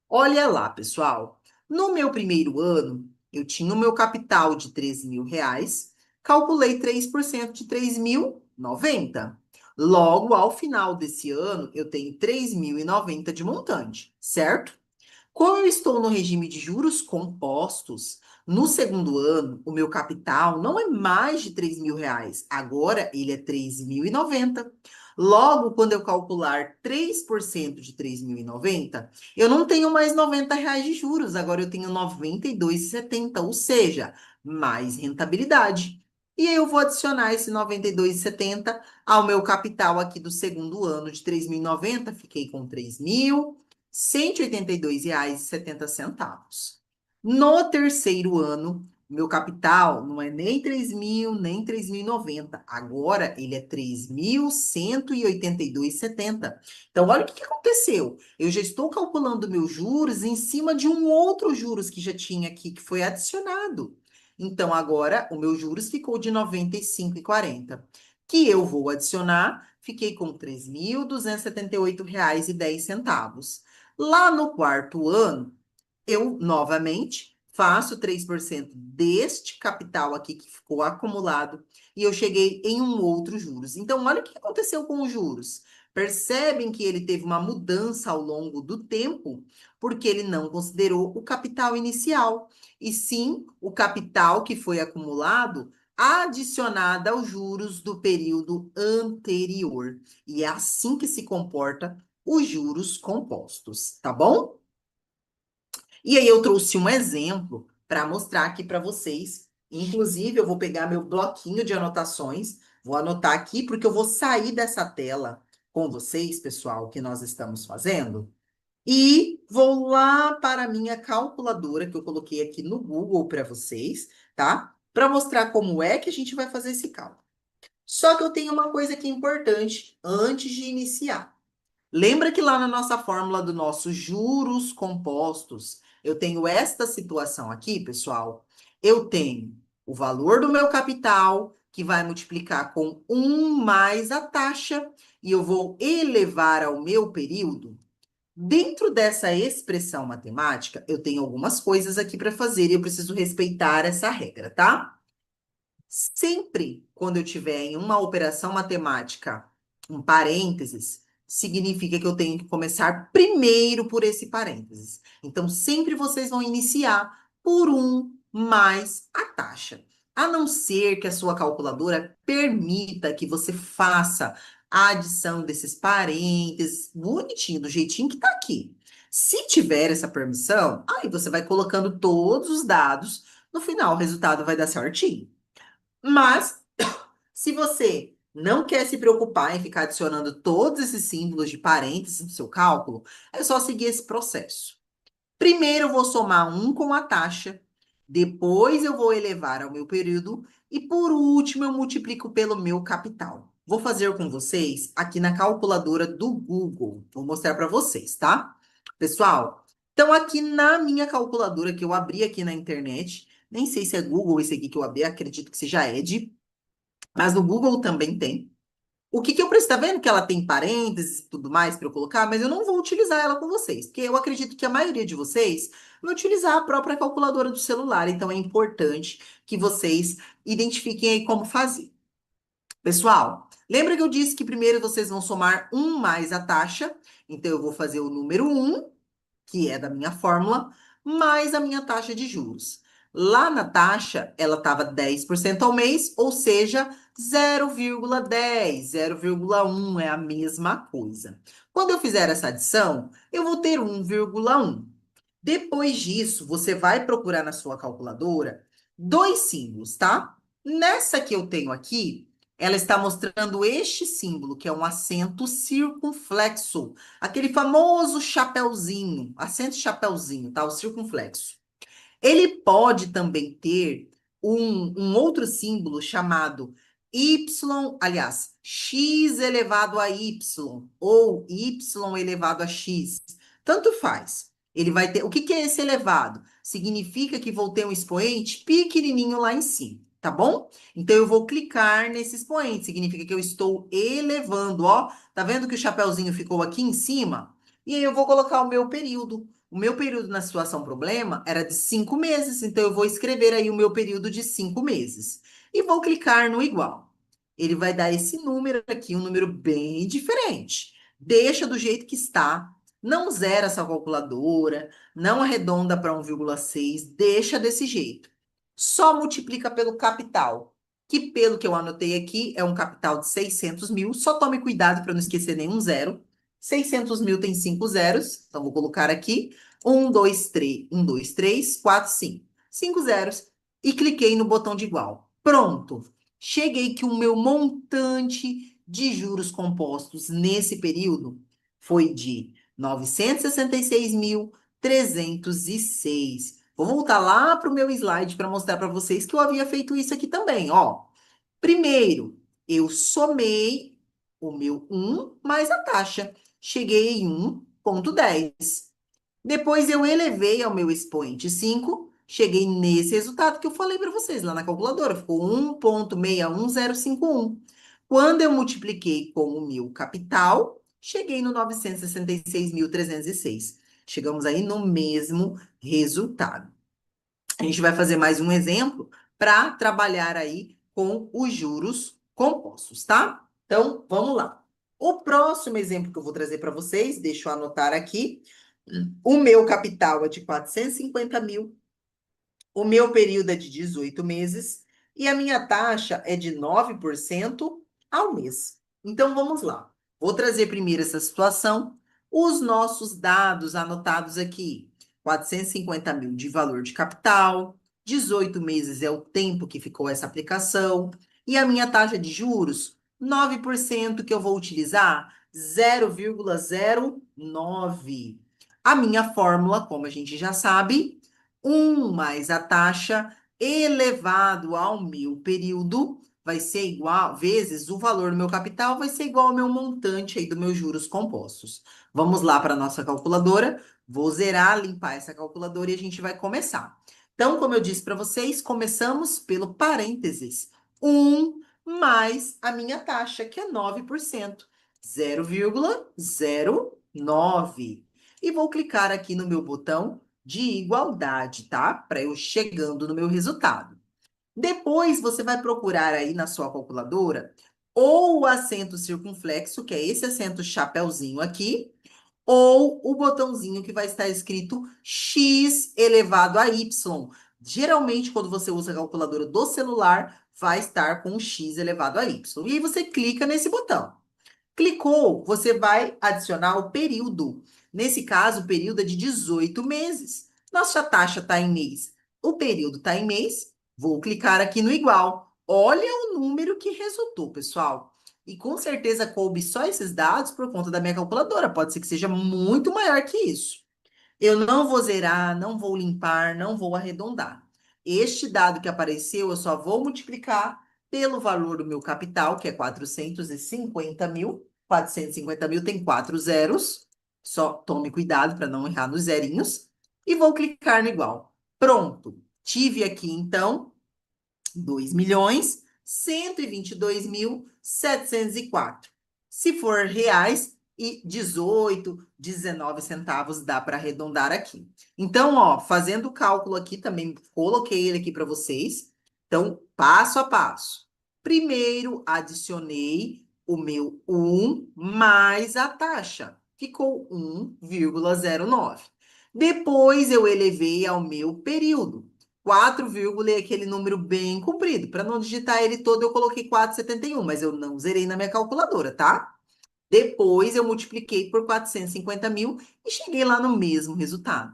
Olha lá, pessoal. No meu primeiro ano, eu tinha o meu capital de R$ 3.000, calculei 3% de 3.090. Logo, ao final desse ano, eu tenho 3.090 de montante, certo? Como eu estou no regime de juros compostos, no segundo ano, o meu capital não é mais de R$ 3.000, agora ele é 3.090. Logo, quando eu calcular 3% de 3.090, eu não tenho mais R$ 90 de juros, agora eu tenho 92,70, ou seja, mais rentabilidade. E aí eu vou adicionar esse 92,70 ao meu capital aqui do segundo ano de 3.090, fiquei com 3.182,70. No terceiro ano, meu capital não é nem 3.000, nem 3.090. Agora ele é 3.182,70. Então, olha o que aconteceu. Eu já estou calculando meus juros em cima de um outro juros que já tinha aqui, que foi adicionado. Então, agora o meu juros ficou de 95,40, que eu vou adicionar, fiquei com R$ 3.278,10. Lá no quarto ano, eu novamente faço 3% deste capital aqui que ficou acumulado e eu cheguei em um outro juros. Então, olha o que aconteceu com os juros. Percebem que ele teve uma mudança ao longo do tempo, porque ele não considerou o capital inicial, e sim o capital que foi acumulado adicionado aos juros do período anterior. E é assim que se comporta os juros compostos, tá bom? E aí eu trouxe um exemplo para mostrar aqui para vocês. Inclusive, eu vou pegar meu bloquinho de anotações, vou anotar aqui, porque eu vou sair dessa tela com vocês, pessoal, que nós estamos fazendo, e vou lá para a minha calculadora, que eu coloquei aqui no Google para vocês, tá? Para mostrar como é que a gente vai fazer esse cálculo. Só que eu tenho uma coisa aqui importante antes de iniciar. Lembra que lá na nossa fórmula do nosso juros compostos, eu tenho esta situação aqui, pessoal? Eu tenho o valor do meu capital, que vai multiplicar com um mais a taxa, e eu vou elevar ao meu período. Dentro dessa expressão matemática, eu tenho algumas coisas aqui para fazer e eu preciso respeitar essa regra, tá? Sempre quando eu tiver em uma operação matemática um parênteses, significa que eu tenho que começar primeiro por esse parênteses. Então, sempre vocês vão iniciar por um mais a taxa. A não ser que a sua calculadora permita que você faça a adição desses parênteses bonitinho, do jeitinho que está aqui. Se tiver essa permissão, aí você vai colocando todos os dados, no final o resultado vai dar certinho. Mas, se você não quer se preocupar em ficar adicionando todos esses símbolos de parênteses no seu cálculo, é só seguir esse processo. Primeiro eu vou somar um com a taxa, depois eu vou elevar ao meu período e por último eu multiplico pelo meu capital. Vou fazer com vocês aqui na calculadora do Google. Vou mostrar para vocês, tá? Pessoal, Então, aqui na minha calculadora que eu abri aqui na internet, nem sei se é Google esse aqui que eu abri, acredito que seja Ed, mas no Google também tem. O que que eu preciso? Tá vendo que ela tem parênteses e tudo mais para eu colocar, mas eu não vou utilizar ela com vocês, porque eu acredito que a maioria de vocês vai utilizar a própria calculadora do celular, então é importante que vocês identifiquem aí como fazer. Pessoal, lembra que eu disse que primeiro vocês vão somar um mais a taxa? Então eu vou fazer o número um, que é da minha fórmula, mais a minha taxa de juros. Lá na taxa, ela estava 10% ao mês, ou seja, 0,10, 0,1 é a mesma coisa. Quando eu fizer essa adição, eu vou ter 1,1. Depois disso, você vai procurar na sua calculadora dois símbolos, tá? Nessa que eu tenho aqui, ela está mostrando este símbolo, que é um acento circunflexo. Aquele famoso chapeuzinho, acento chapeuzinho, tá? O circunflexo. Ele pode também ter um outro símbolo chamado y, aliás, x elevado a y, ou y elevado a x. Tanto faz. Ele vai ter. O que que é esse elevado? Significa que vou ter um expoente pequenininho lá em cima, tá bom? Então eu vou clicar nesse expoente. Significa que eu estou elevando, ó. Tá vendo que o chapeuzinho ficou aqui em cima? E aí eu vou colocar o meu período. O meu período na situação problema era de 5 meses, então eu vou escrever aí o meu período de 5 meses. E vou clicar no igual. Ele vai dar esse número aqui, um número bem diferente. Deixa do jeito que está. Não zera essa calculadora, não arredonda para 1,6, deixa desse jeito. Só multiplica pelo capital, que pelo que eu anotei aqui é um capital de 600 mil. Só tome cuidado para não esquecer nenhum zero. 600 mil tem 5 zeros, então vou colocar aqui 1, 2, 3, 4, 5. 5 zeros. E cliquei no botão de igual. Pronto. Cheguei que o meu montante de juros compostos nesse período foi de 966.306. Vou voltar lá para o meu slide para mostrar para vocês que eu havia feito isso aqui também, ó. Primeiro, eu somei o meu um mais a taxa. Cheguei em 1,10. Depois eu elevei ao meu expoente 5, cheguei nesse resultado que eu falei para vocês lá na calculadora, ficou 1,61051. Quando eu multipliquei com o meu capital, cheguei no 966.306. Chegamos aí no mesmo resultado. A gente vai fazer mais um exemplo para trabalhar aí com os juros compostos, tá? Então, vamos lá. O próximo exemplo que eu vou trazer para vocês, deixa eu anotar aqui. O meu capital é de 450 mil, o meu período é de 18 meses e a minha taxa é de 9% ao mês. Então, vamos lá. Vou trazer primeiro essa situação. Os nossos dados anotados aqui: 450 mil de valor de capital, 18 meses é o tempo que ficou essa aplicação, e a minha taxa de juros, 9% que eu vou utilizar, 0,09. A minha fórmula, como a gente já sabe, 1 mais a taxa elevado ao meu período vai ser igual, vezes o valor do meu capital vai ser igual ao meu montante aí dos meus juros compostos. Vamos lá para a nossa calculadora. Vou zerar, limpar essa calculadora e a gente vai começar. Então, como eu disse para vocês, começamos pelo parênteses. 1 mais a minha taxa, que é 9%. 0,09. E vou clicar aqui no meu botão de igualdade, tá? Para eu chegando no meu resultado. Depois você vai procurar aí na sua calculadora ou o acento circunflexo, que é esse acento chapeuzinho aqui, ou o botãozinho que vai estar escrito x elevado a y. Geralmente, quando você usa a calculadora do celular, vai estar com x elevado a y. E aí você clica nesse botão. Clicou, você vai adicionar o período. Nesse caso, o período é de 18 meses. Nossa taxa está em mês. O período está em mês. Vou clicar aqui no igual. Olha o número que resultou, pessoal. E com certeza coube só esses dados por conta da minha calculadora. Pode ser que seja muito maior que isso. Eu não vou zerar, não vou limpar, não vou arredondar. Este dado que apareceu, eu só vou multiplicar pelo valor do meu capital, que é 450 mil. 450 mil tem 4 zeros. Só tome cuidado para não errar nos zerinhos. E vou clicar no igual. Pronto. Tive aqui, então, 2.122.704. Se for reais, e 18, 19 centavos dá para arredondar aqui. Então, ó, fazendo o cálculo aqui, também coloquei ele aqui para vocês. Então, passo a passo. Primeiro, adicionei o meu 1 mais a taxa. Ficou 1,09. Depois, eu elevei ao meu período. 4, é aquele número bem comprido. Para não digitar ele todo, eu coloquei 4,71, mas eu não zerei na minha calculadora, tá? Depois eu multipliquei por 450 mil e cheguei lá no mesmo resultado.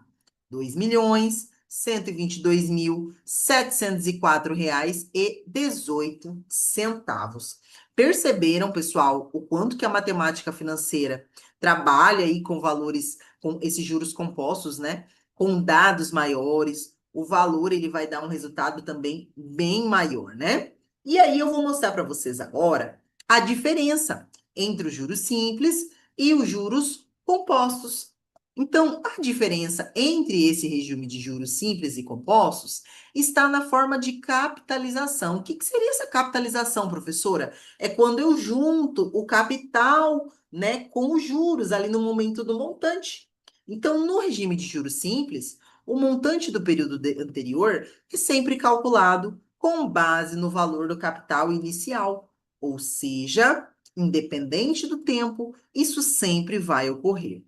2.122.704,18. Perceberam, pessoal, o quanto que a matemática financeira trabalha aí com valores, com esses juros compostos, né? Com dados maiores, o valor ele vai dar um resultado também bem maior, né? E aí eu vou mostrar para vocês agora a diferença entre os juros simples e os juros compostos. Então, a diferença entre esse regime de juros simples e compostos está na forma de capitalização. O que seria essa capitalização, professora? É quando eu junto o capital, né, com os juros ali no momento do montante. Então, no regime de juros simples, o montante do período anterior é sempre calculado com base no valor do capital inicial, ou seja, independente do tempo, isso sempre vai ocorrer.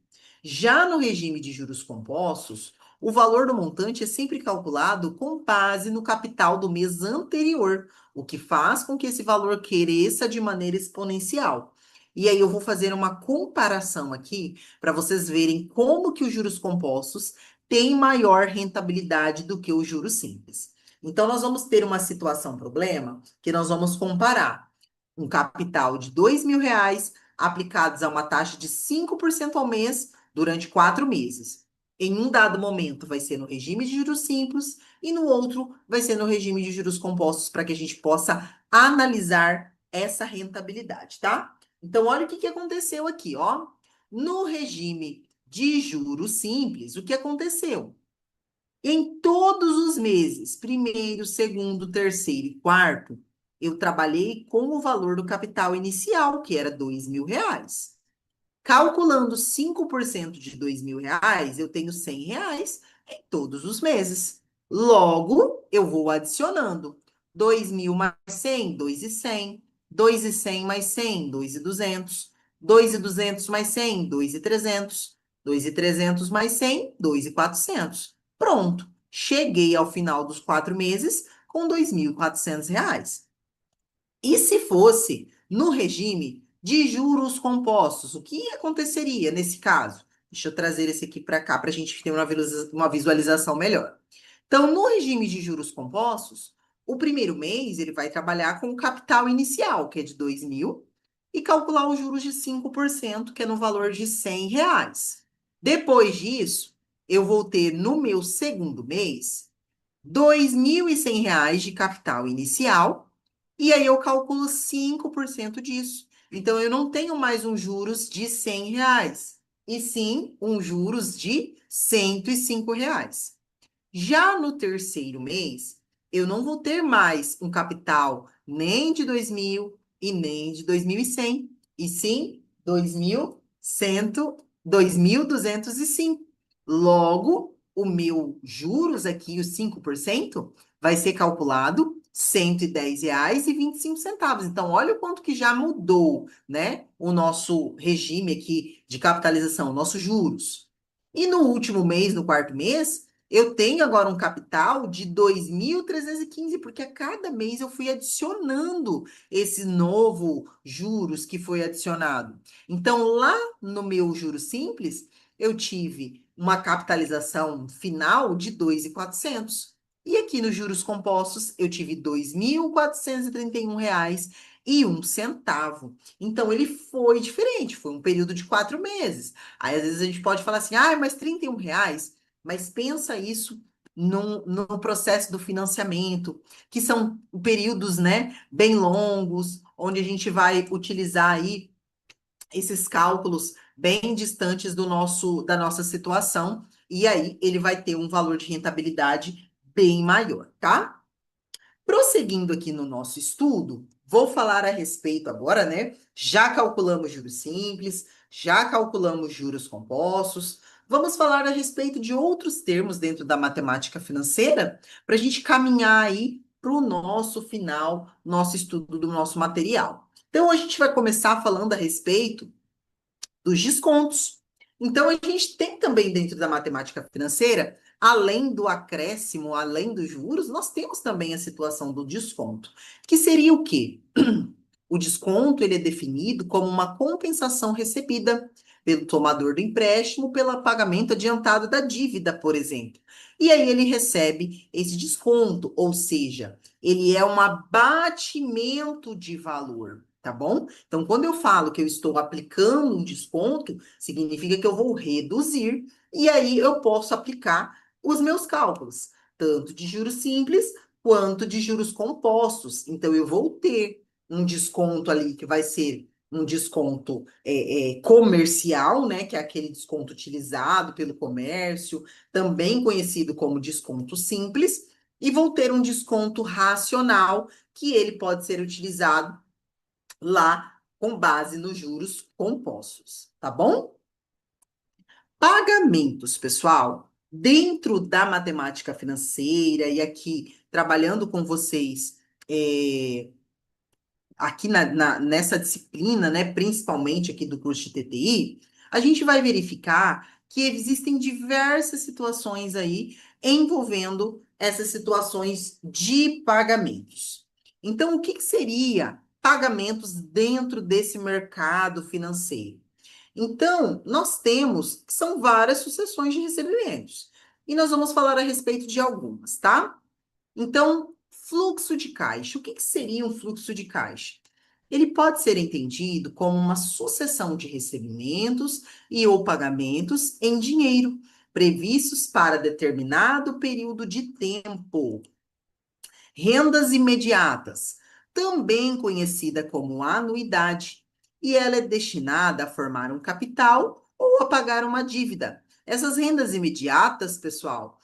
Já no regime de juros compostos, o valor do montante é sempre calculado com base no capital do mês anterior, o que faz com que esse valor cresça de maneira exponencial. E aí eu vou fazer uma comparação aqui para vocês verem como que os juros compostos têm maior rentabilidade do que os juros simples. Então nós vamos ter uma situação problema que nós vamos comparar um capital de R$ 2.000 aplicados a uma taxa de 5% ao mês durante 4 meses. Em um dado momento vai ser no regime de juros simples e no outro vai ser no regime de juros compostos para que a gente possa analisar essa rentabilidade, tá? Então, olha o que aconteceu aqui, ó. No regime de juros simples, o que aconteceu? Em todos os meses, primeiro, segundo, terceiro e quarto, eu trabalhei com o valor do capital inicial, que era R$ 2.000. Calculando 5% de R$ 2.000, eu tenho R$ 100 em todos os meses. Logo, eu vou adicionando 2.000 mais 100, 2.100, 2.100 mais 100, 2.200, 2.200 mais 100, 2.300, 2.300 mais 100, 2.400. Pronto, cheguei ao final dos 4 meses com R$ 2.400. E se fosse no regime de juros compostos, o que aconteceria nesse caso? Deixa eu trazer esse aqui para cá para a gente ter uma visualização melhor. Então, no regime de juros compostos, o primeiro mês ele vai trabalhar com o capital inicial, que é de 2.000, e calcular os juros de 5%, que é no valor de R$ 100. Depois disso, eu vou ter no meu segundo mês R$ 2.100 de capital inicial, e aí eu calculo 5% disso. Então, eu não tenho mais um juros de R$ 100, e sim um juros de R$ 105. Já no terceiro mês, eu não vou ter mais um capital nem de 2.000 e nem de 2.100, e sim 2.100, 2.205. Logo, o meu juros aqui, os 5%, vai ser calculado R$ 110,25. Então, olha o quanto que já mudou, né? O nosso regime aqui de capitalização, nossos juros. E no último mês, no quarto mês, eu tenho agora um capital de 2.315, porque a cada mês eu fui adicionando esse novo juros que foi adicionado. Então, lá no meu juros simples, eu tive uma capitalização final de 2.400. E aqui nos juros compostos, eu tive R$ 2.431,01. Então, ele foi diferente, foi um período de 4 meses. Aí, às vezes, a gente pode falar assim, ah, mas R$ 31. Mas pensa isso no processo do financiamento, que são períodos, né, bem longos, onde a gente vai utilizar aí esses cálculos bem distantes da nossa situação, e aí ele vai ter um valor de rentabilidade bem maior, tá? Prosseguindo aqui no nosso estudo, vou falar a respeito agora, né? Já calculamos juros simples, já calculamos juros compostos. Vamos falar a respeito de outros termos dentro da matemática financeira para a gente caminhar aí para o nosso final, nosso estudo do nosso material. Então, a gente vai começar falando a respeito dos descontos. Então, a gente tem também dentro da matemática financeira, além do acréscimo, além dos juros, nós temos também a situação do desconto, que seria o quê? O desconto ele é definido como uma compensação recebida pelo tomador do empréstimo pelo pagamento adiantado da dívida, por exemplo. E aí ele recebe esse desconto, ou seja, ele é um abatimento de valor, tá bom? Então, quando eu falo que eu estou aplicando um desconto, significa que eu vou reduzir e aí eu posso aplicar os meus cálculos, tanto de juros simples quanto de juros compostos. Então, eu vou ter um desconto ali que vai ser um desconto comercial, né? Que é aquele desconto utilizado pelo comércio, também conhecido como desconto simples, e vou ter um desconto racional, que ele pode ser utilizado lá com base nos juros compostos, tá bom? Pagamentos, pessoal, dentro da matemática financeira e aqui trabalhando com vocês, é, aqui nessa disciplina, né, principalmente aqui do curso de TTI, a gente vai verificar que existem diversas situações aí envolvendo essas situações de pagamentos. Então, o que que seria pagamentos dentro desse mercado financeiro? Então, nós temos que são várias sucessões de recebimentos. E nós vamos falar a respeito de algumas, tá? Então, fluxo de caixa. O que que seria um fluxo de caixa? Ele pode ser entendido como uma sucessão de recebimentos e ou pagamentos em dinheiro, previstos para determinado período de tempo. Rendas imediatas, também conhecida como anuidade, e ela é destinada a formar um capital ou a pagar uma dívida. Essas rendas imediatas, pessoal,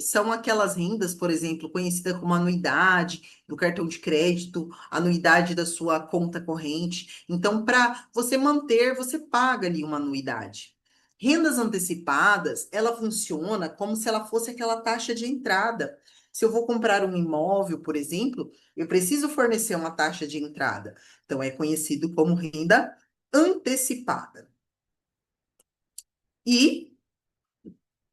são aquelas rendas, por exemplo, conhecida como anuidade do cartão de crédito, anuidade da sua conta corrente. Então, para você manter, você paga ali uma anuidade. Rendas antecipadas, ela funciona como se ela fosse aquela taxa de entrada. Se eu vou comprar um imóvel, por exemplo, eu preciso fornecer uma taxa de entrada. Então, é conhecido como renda antecipada. E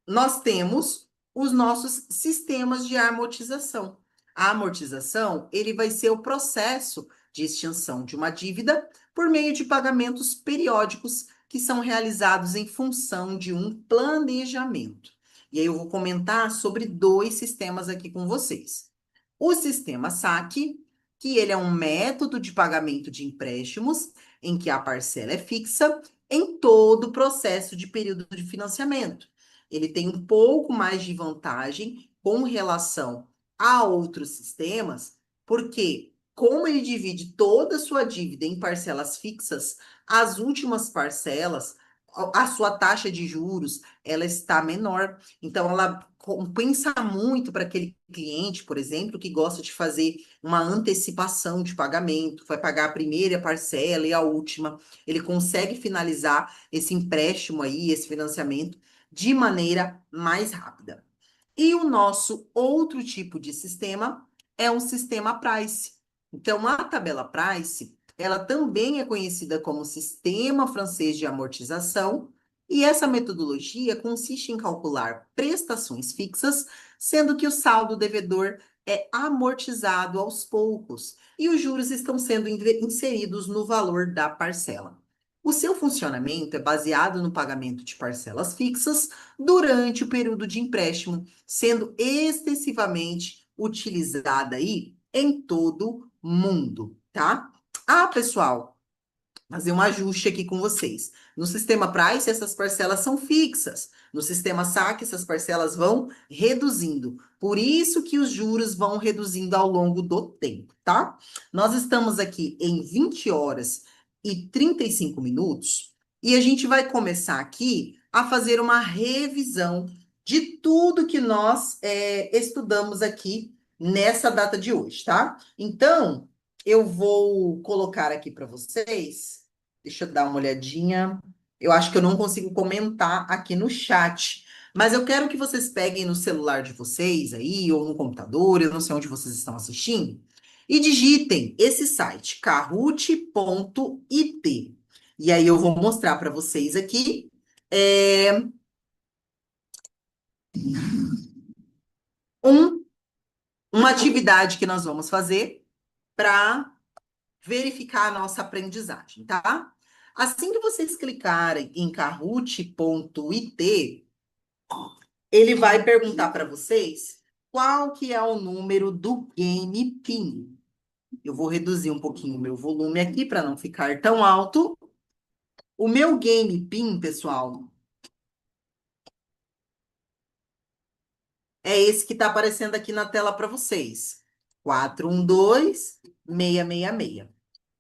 nós temos os nossos sistemas de amortização. A amortização, ele vai ser o processo de extinção de uma dívida por meio de pagamentos periódicos que são realizados em função de um planejamento. E aí eu vou comentar sobre dois sistemas aqui com vocês. O sistema saque, que ele é um método de pagamento de empréstimos em que a parcela é fixa em todo o processo de período de financiamento. Ele tem um pouco mais de vantagem com relação a outros sistemas, porque como ele divide toda a sua dívida em parcelas fixas, as últimas parcelas, a sua taxa de juros, ela está menor. Então, ela compensa muito para aquele cliente, por exemplo, que gosta de fazer uma antecipação de pagamento, vai pagar a primeira parcela e a última. Ele consegue finalizar esse empréstimo aí, esse financiamento de maneira mais rápida. E o nosso outro tipo de sistema é um sistema Price. Então, a tabela Price, ela também é conhecida como Sistema Francês de Amortização, e essa metodologia consiste em calcular prestações fixas, sendo que o saldo devedor é amortizado aos poucos e os juros estão sendo inseridos no valor da parcela. O seu funcionamento é baseado no pagamento de parcelas fixas durante o período de empréstimo, sendo extensivamente utilizada aí em todo mundo, tá? Ah, pessoal, fazer um ajuste aqui com vocês. No sistema Price, essas parcelas são fixas. No sistema saque, essas parcelas vão reduzindo. Por isso que os juros vão reduzindo ao longo do tempo, tá? Nós estamos aqui em 20 horas e 35 minutos e a gente vai começar aqui a fazer uma revisão de tudo que nós estudamos aqui nessa data de hoje, tá? Então, eu vou colocar aqui para vocês. Deixa eu dar uma olhadinha. Eu acho que eu não consigo comentar aqui no chat, mas eu quero que vocês peguem no celular de vocês aí, ou no computador, eu não sei onde vocês estão assistindo, e digitem esse site, kahoot.it. E aí eu vou mostrar para vocês aqui é, um, uma atividade que nós vamos fazer para verificar a nossa aprendizagem, tá? Assim que vocês clicarem em kahoot.it, ele vai perguntar para vocês qual que é o número do Game Pin. Eu vou reduzir um pouquinho o meu volume aqui para não ficar tão alto. O meu Game Pin, pessoal, é esse que está aparecendo aqui na tela para vocês. 412666.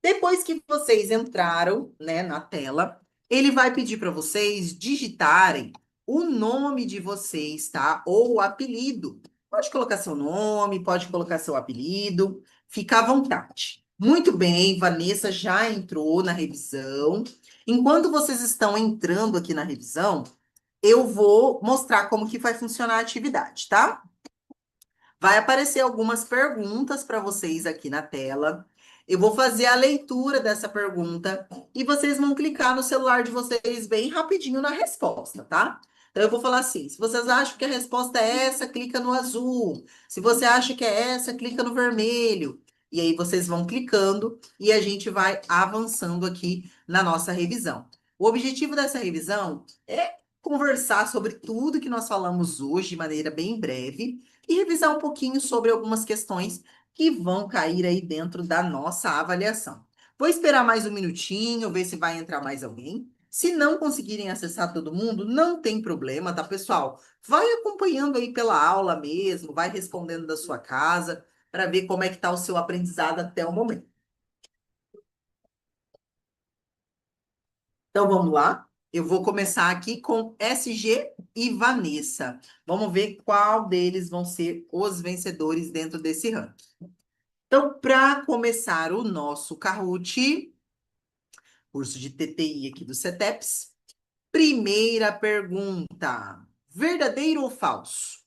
Depois que vocês entraram, né, na tela, ele vai pedir para vocês digitarem o nome de vocês, tá? Ou o apelido. Pode colocar seu nome, pode colocar seu apelido, fica à vontade. Muito bem, Vanessa já entrou na revisão. Enquanto vocês estão entrando aqui na revisão, eu vou mostrar como que vai funcionar a atividade, tá? Vai aparecer algumas perguntas para vocês aqui na tela. Eu vou fazer a leitura dessa pergunta e vocês vão clicar no celular de vocês bem rapidinho na resposta, tá? Então eu vou falar assim: se vocês acham que a resposta é essa, clica no azul. Se você acha que é essa, clica no vermelho. E aí vocês vão clicando e a gente vai avançando aqui na nossa revisão. O objetivo dessa revisão é conversar sobre tudo que nós falamos hoje de maneira bem breve e revisar um pouquinho sobre algumas questões que vão cair aí dentro da nossa avaliação. Vou esperar mais um minutinho, ver se vai entrar mais alguém. Se não conseguirem acessar todo mundo, não tem problema, tá, pessoal? Vai acompanhando aí pela aula mesmo, vai respondendo da sua casa, para ver como é que está o seu aprendizado até o momento. Então vamos lá. Eu vou começar aqui com SG e Vanessa. Vamos ver qual deles vão ser os vencedores dentro desse ranking. Então, para começar o nosso Kahoot, curso de TTI aqui do CETEPS, primeira pergunta: verdadeiro ou falso?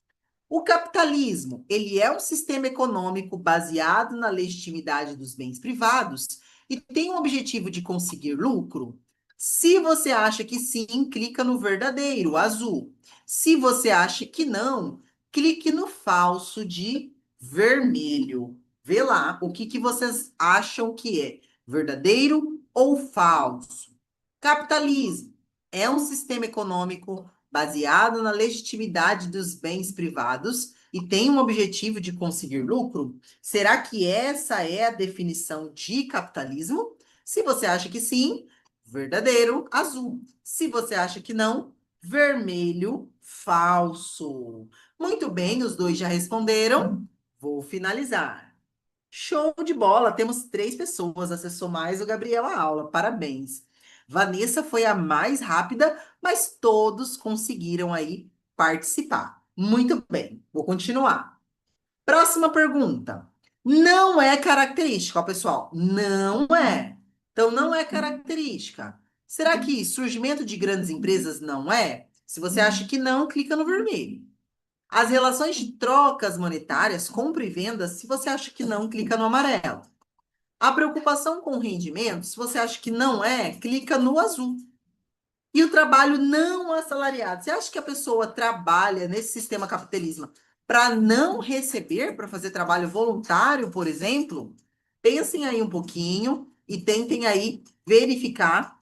O capitalismo, ele é um sistema econômico baseado na legitimidade dos bens privados e tem o objetivo de conseguir lucro? Se você acha que sim, clica no verdadeiro, azul. Se você acha que não, clique no falso de vermelho. Vê lá o que vocês acham que é verdadeiro ou falso. Capitalismo é um sistema econômico baseado na legitimidade dos bens privados e tem um objetivo de conseguir lucro? Será que essa é a definição de capitalismo? Se você acha que sim, verdadeiro, azul. Se você acha que não, vermelho, falso. Muito bem, os dois já responderam. Vou finalizar. Show de bola! Temos 3 pessoas, acessou mais o Gabriel a aula. Parabéns. Vanessa foi a mais rápida, mas todos conseguiram aí participar. Muito bem, vou continuar. Próxima pergunta. Não é característica, ó, pessoal. Não é. Então, não é característica. Será que surgimento de grandes empresas não é? Se você acha que não, clica no vermelho. As relações de trocas monetárias, compra e venda, se você acha que não, clica no amarelo. A preocupação com o rendimento, se você acha que não é, clica no azul. E o trabalho não assalariado. Você acha que a pessoa trabalha nesse sistema capitalismo para não receber, para fazer trabalho voluntário, por exemplo? Pensem aí um pouquinho e tentem aí verificar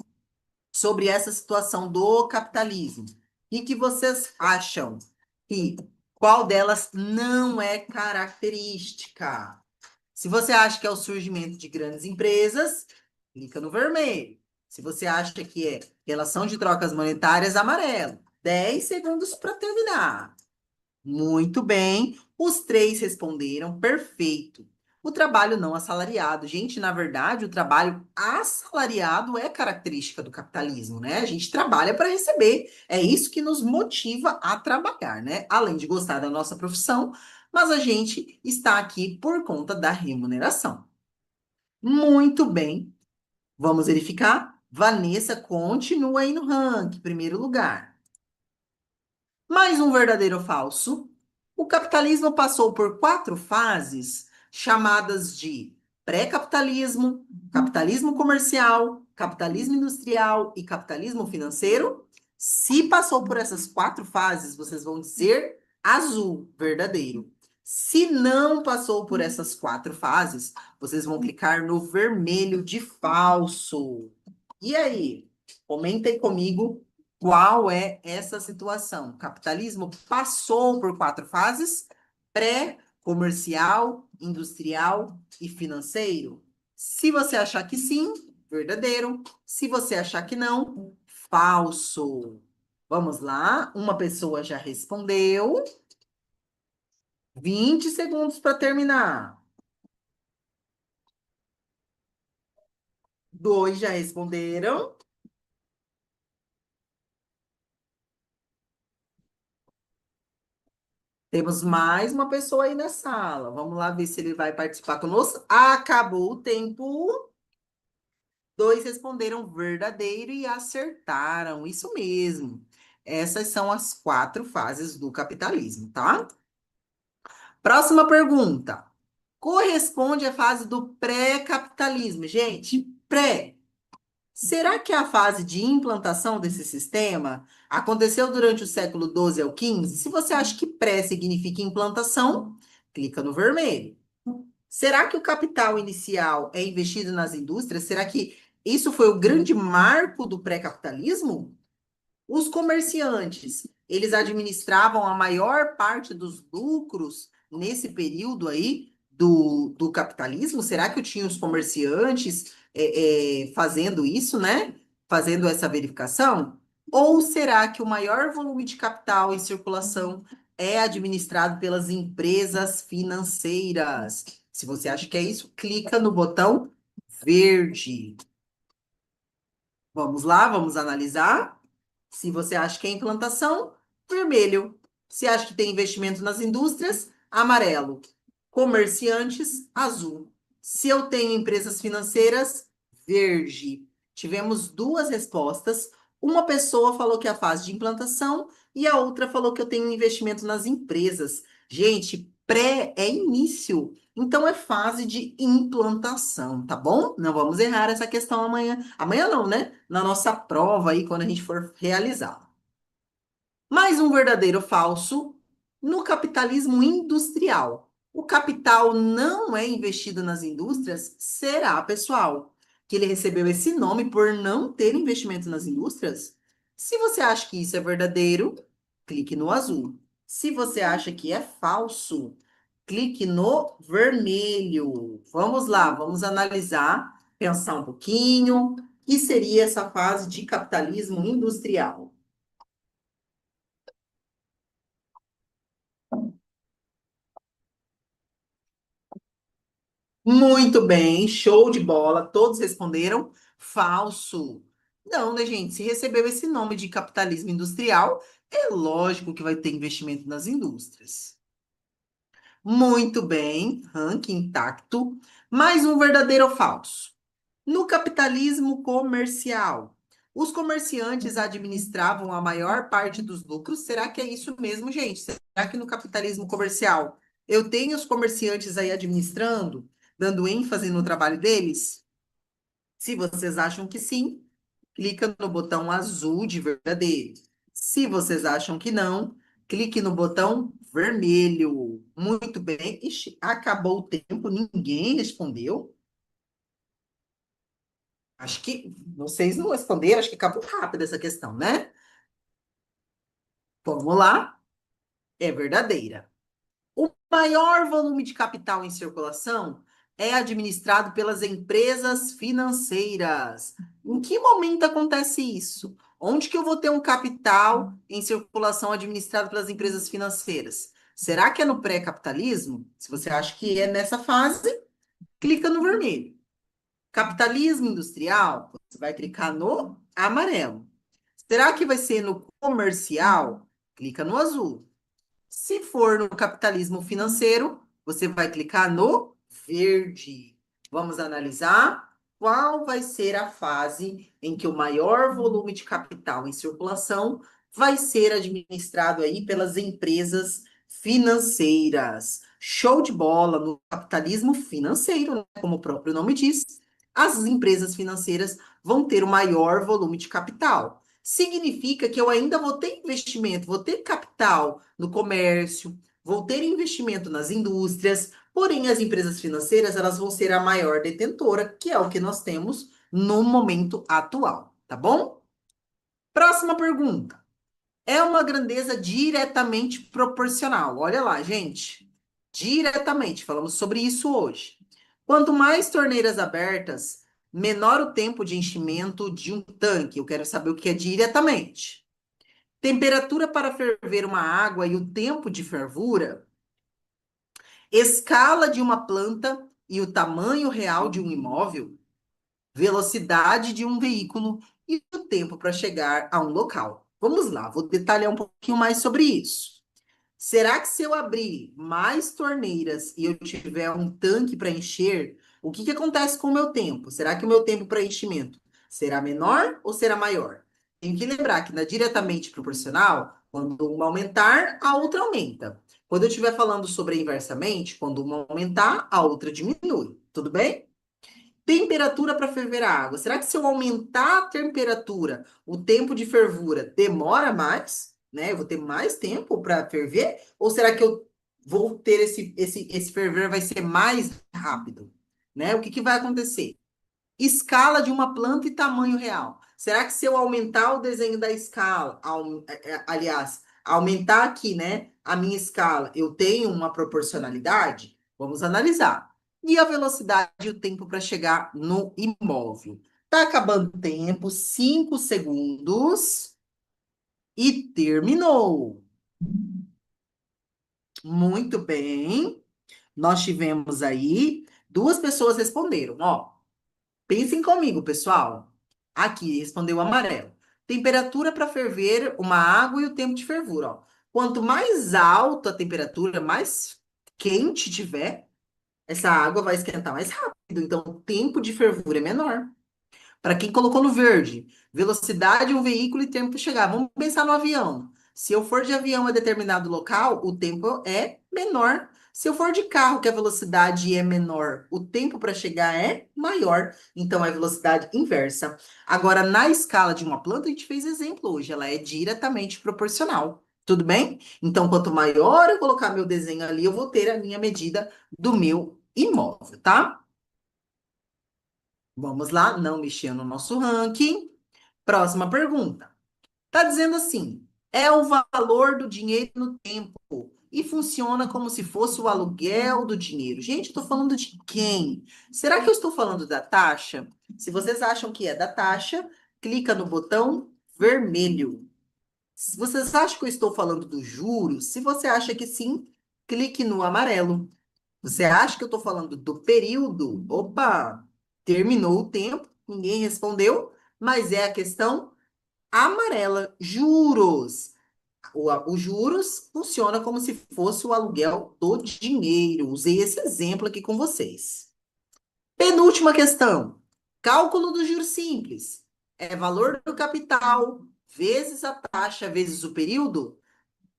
sobre essa situação do capitalismo. E que vocês acham que qual delas não é característica? Se você acha que é o surgimento de grandes empresas, clica no vermelho. Se você acha que é relação de trocas monetárias, amarelo. 10 segundos para terminar. Muito bem. Os 3 responderam. Perfeito. o trabalho não assalariado. Gente, na verdade, o trabalho assalariado é característica do capitalismo, né? A gente trabalha para receber. É isso que nos motiva a trabalhar, né? Além de gostar da nossa profissão, mas a gente está aqui por conta da remuneração. Muito bem. Vamos verificar? Vanessa continua aí no ranking, primeiro lugar. Mais um verdadeiro ou falso? O capitalismo passou por quatro fases chamadas de pré-capitalismo, capitalismo comercial, capitalismo industrial e capitalismo financeiro. Se passou por essas quatro fases, vocês vão dizer azul, verdadeiro. Se não passou por essas quatro fases, vocês vão clicar no vermelho de falso. E aí? Comentem comigo qual é essa situação? O capitalismo passou por quatro fases: pré, comercial, industrial e financeiro. Se você achar que sim, verdadeiro. Se você achar que não, falso. Vamos lá, uma pessoa já respondeu. 20 segundos para terminar. Dois já responderam. Temos mais uma pessoa aí na sala. Vamos lá ver se ele vai participar conosco. Acabou o tempo. Dois responderam verdadeiro e acertaram. Isso mesmo. Essas são as quatro fases do capitalismo, tá? Próxima pergunta. Corresponde à fase do pré-capitalismo. Gente, pré. Será que a fase de implantação desse sistema aconteceu durante o século XII ao XV? Se você acha que pré significa implantação, clica no vermelho. Será que o capital inicial é investido nas indústrias? Será que isso foi o grande marco do pré-capitalismo? Os comerciantes, eles administravam a maior parte dos lucros nesse período aí do capitalismo? Será que eu tinha os comerciantes fazendo isso, né? Fazendo essa verificação? Ou será que o maior volume de capital em circulação é administrado pelas empresas financeiras? Se você acha que é isso, clica no botão verde. Vamos lá, vamos analisar. Se você acha que é implantação, vermelho. Se acha que tem investimento nas indústrias, amarelo. Comerciantes, azul. Se eu tenho empresas financeiras, verde. Tivemos duas respostas. Uma pessoa falou que é a fase de implantação e a outra falou que eu tenho investimento nas empresas. Gente, pré é início. Então é fase de implantação, tá bom? Não vamos errar essa questão amanhã. Amanhã não, né? Na nossa prova aí, quando a gente for realizar. Mais um verdadeiro ou falso no capitalismo industrial. O capital não é investido nas indústrias? Será, pessoal, que ele recebeu esse nome por não ter investimento nas indústrias? Se você acha que isso é verdadeiro, clique no azul. Se você acha que é falso, clique no vermelho. Vamos lá, vamos analisar, pensar um pouquinho. O que seria essa fase de capitalismo industrial? Muito bem, show de bola. Todos responderam falso. Não, né, gente? Se recebeu esse nome de capitalismo industrial, é lógico que vai ter investimento nas indústrias. Muito bem, ranking intacto. Mais um verdadeiro ou falso? No capitalismo comercial, os comerciantes administravam a maior parte dos lucros. Será que é isso mesmo, gente? Será que no capitalismo comercial eu tenho os comerciantes aí administrando, dando ênfase no trabalho deles? Se vocês acham que sim, clica no botão azul de verdadeiro. Se vocês acham que não, clique no botão vermelho. Muito bem. Ixi, acabou o tempo, ninguém respondeu. Acho que vocês não responderam, acho que acabou rápido essa questão, né? Vamos lá, é verdadeira. O maior volume de capital em circulação é administrado pelas empresas financeiras. Em que momento acontece isso? Onde que eu vou ter um capital em circulação administrado pelas empresas financeiras? Será que é no pré-capitalismo? Se você acha que é nessa fase, clica no vermelho. Capitalismo industrial, você vai clicar no amarelo. Será que vai ser no comercial? Clica no azul. Se for no capitalismo financeiro, você vai clicar no verde. Vamos analisar qual vai ser a fase em que o maior volume de capital em circulação vai ser administrado aí pelas empresas financeiras. Show de bola no capitalismo financeiro, né? Como o próprio nome diz, as empresas financeiras vão ter o maior volume de capital. Significa que eu ainda vou ter investimento, vou ter capital no comércio, vou ter investimento nas indústrias, porém as empresas financeiras elas vão ser a maior detentora, que é o que nós temos no momento atual, tá bom? Próxima pergunta. É uma grandeza diretamente proporcional. Olha lá, gente. Diretamente, falamos sobre isso hoje. Quanto mais torneiras abertas, menor o tempo de enchimento de um tanque. Eu quero saber o que é diretamente. Temperatura para ferver uma água e o tempo de fervura, escala de uma planta e o tamanho real de um imóvel, velocidade de um veículo e o tempo para chegar a um local. Vamos lá, vou detalhar um pouquinho mais sobre isso. Será que se eu abrir mais torneiras e eu tiver um tanque para encher, o que que acontece com o meu tempo? Será que o meu tempo para enchimento será menor ou será maior? Tem que lembrar que na diretamente proporcional, quando uma aumentar, a outra aumenta. Quando eu estiver falando sobre inversamente, quando uma aumentar, a outra diminui. Tudo bem? Temperatura para ferver a água. Será que se eu aumentar a temperatura, o tempo de fervura demora mais, né? Eu vou ter mais tempo para ferver? Ou será que eu vou ter esse ferver vai ser mais rápido, né? O que que vai acontecer? Escala de uma planta e tamanho real. Será que se eu aumentar o desenho da escala, aliás, aumentar aqui, né, a minha escala, eu tenho uma proporcionalidade? Vamos analisar. E a velocidade e o tempo para chegar no imóvel. Tá acabando o tempo, 5 segundos e terminou. Muito bem. Nós tivemos aí duas pessoas responderam, ó. Pensem comigo, pessoal. Aqui, respondeu o amarelo. Temperatura para ferver uma água e o tempo de fervura, ó. Quanto mais alta a temperatura, mais quente tiver, essa água vai esquentar mais rápido. Então, o tempo de fervura é menor. Para quem colocou no verde, velocidade de um veículo e tempo para chegar. Vamos pensar no avião. Se eu for de avião a determinado local, o tempo é menor. Se eu for de carro, que a velocidade é menor, o tempo para chegar é maior. Então, é velocidade inversa. Agora, na escala de uma planta, a gente fez exemplo hoje, ela é diretamente proporcional. Tudo bem? Então, quanto maior eu colocar meu desenho ali, eu vou ter a minha medida do meu imóvel, tá? Vamos lá, não mexer no nosso ranking. Próxima pergunta. Tá dizendo assim: é o valor do dinheiro no tempo e funciona como se fosse o aluguel do dinheiro. Gente, eu tô falando de quem? Será que eu estou falando da taxa? Se vocês acham que é da taxa, clica no botão vermelho. Se vocês acham que eu estou falando dos juros, se você acha que sim, clique no amarelo. Você acha que eu estou falando do período? Opa, terminou o tempo, ninguém respondeu, mas é a questão amarela, juros. Os juros funciona como se fosse o aluguel do dinheiro. Usei esse exemplo aqui com vocês. Penúltima questão. Cálculo do juros simples. É valor do capital vezes a taxa vezes o período?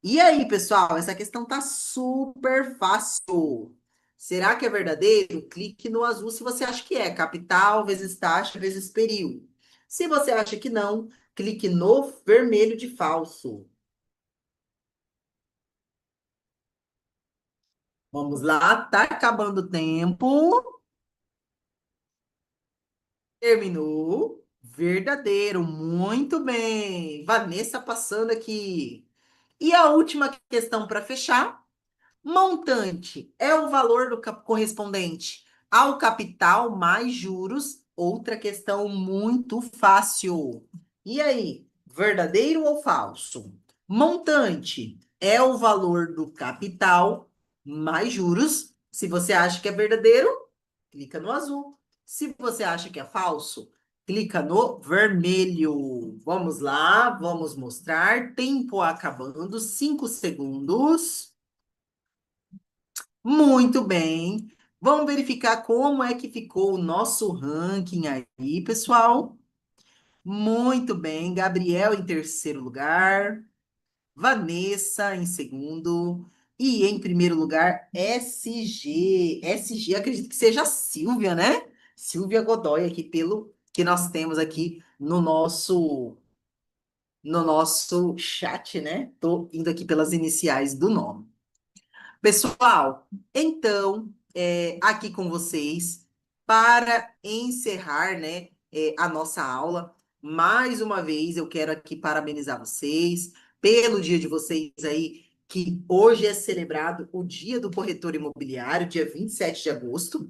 E aí, pessoal, essa questão tá super fácil. Será que é verdadeiro? Clique no azul se você acha que é capital vezes taxa vezes período. Se você acha que não, clique no vermelho de falso. Vamos lá, tá acabando o tempo. Terminou. Verdadeiro, muito bem. Vanessa passando aqui. E a última questão para fechar. Montante é o valor do correspondente ao capital mais juros. Outra questão muito fácil. E aí, verdadeiro ou falso? Montante é o valor do capital mais juros. Se você acha que é verdadeiro, clica no azul. Se você acha que é falso, clica no vermelho. Vamos lá, vamos mostrar. Tempo acabando, 5 segundos. Muito bem. Vamos verificar como é que ficou o nosso ranking aí, pessoal. Muito bem. Gabriel em terceiro lugar. Vanessa em segundo. E em primeiro lugar, SG. SG, acredito que seja a Silvia, né? Silvia Godoy, aqui pelo que nós temos aqui no nosso chat, né? Tô indo aqui pelas iniciais do nome. Pessoal, então, aqui com vocês, para encerrar, né, a nossa aula, mais uma vez eu quero aqui parabenizar vocês pelo dia de vocês aí, que hoje é celebrado o Dia do Corretor Imobiliário, dia 27 de agosto.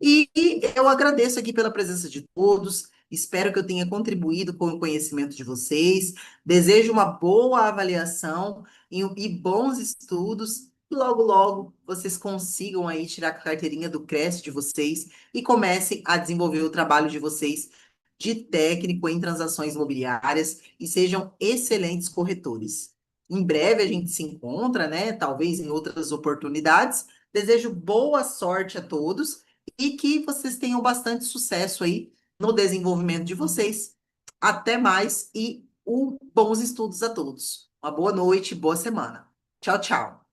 E eu agradeço aqui pela presença de todos, espero que eu tenha contribuído com o conhecimento de vocês, desejo uma boa avaliação e bons estudos. Logo, logo, vocês consigam aí tirar a carteirinha do CRES de vocês e comecem a desenvolver o trabalho de vocês de técnico em transações imobiliárias e sejam excelentes corretores. Em breve a gente se encontra, né? Talvez em outras oportunidades. Desejo boa sorte a todos e que vocês tenham bastante sucesso aí no desenvolvimento de vocês. Até mais e bons estudos a todos. Uma boa noite, boa semana. Tchau, tchau.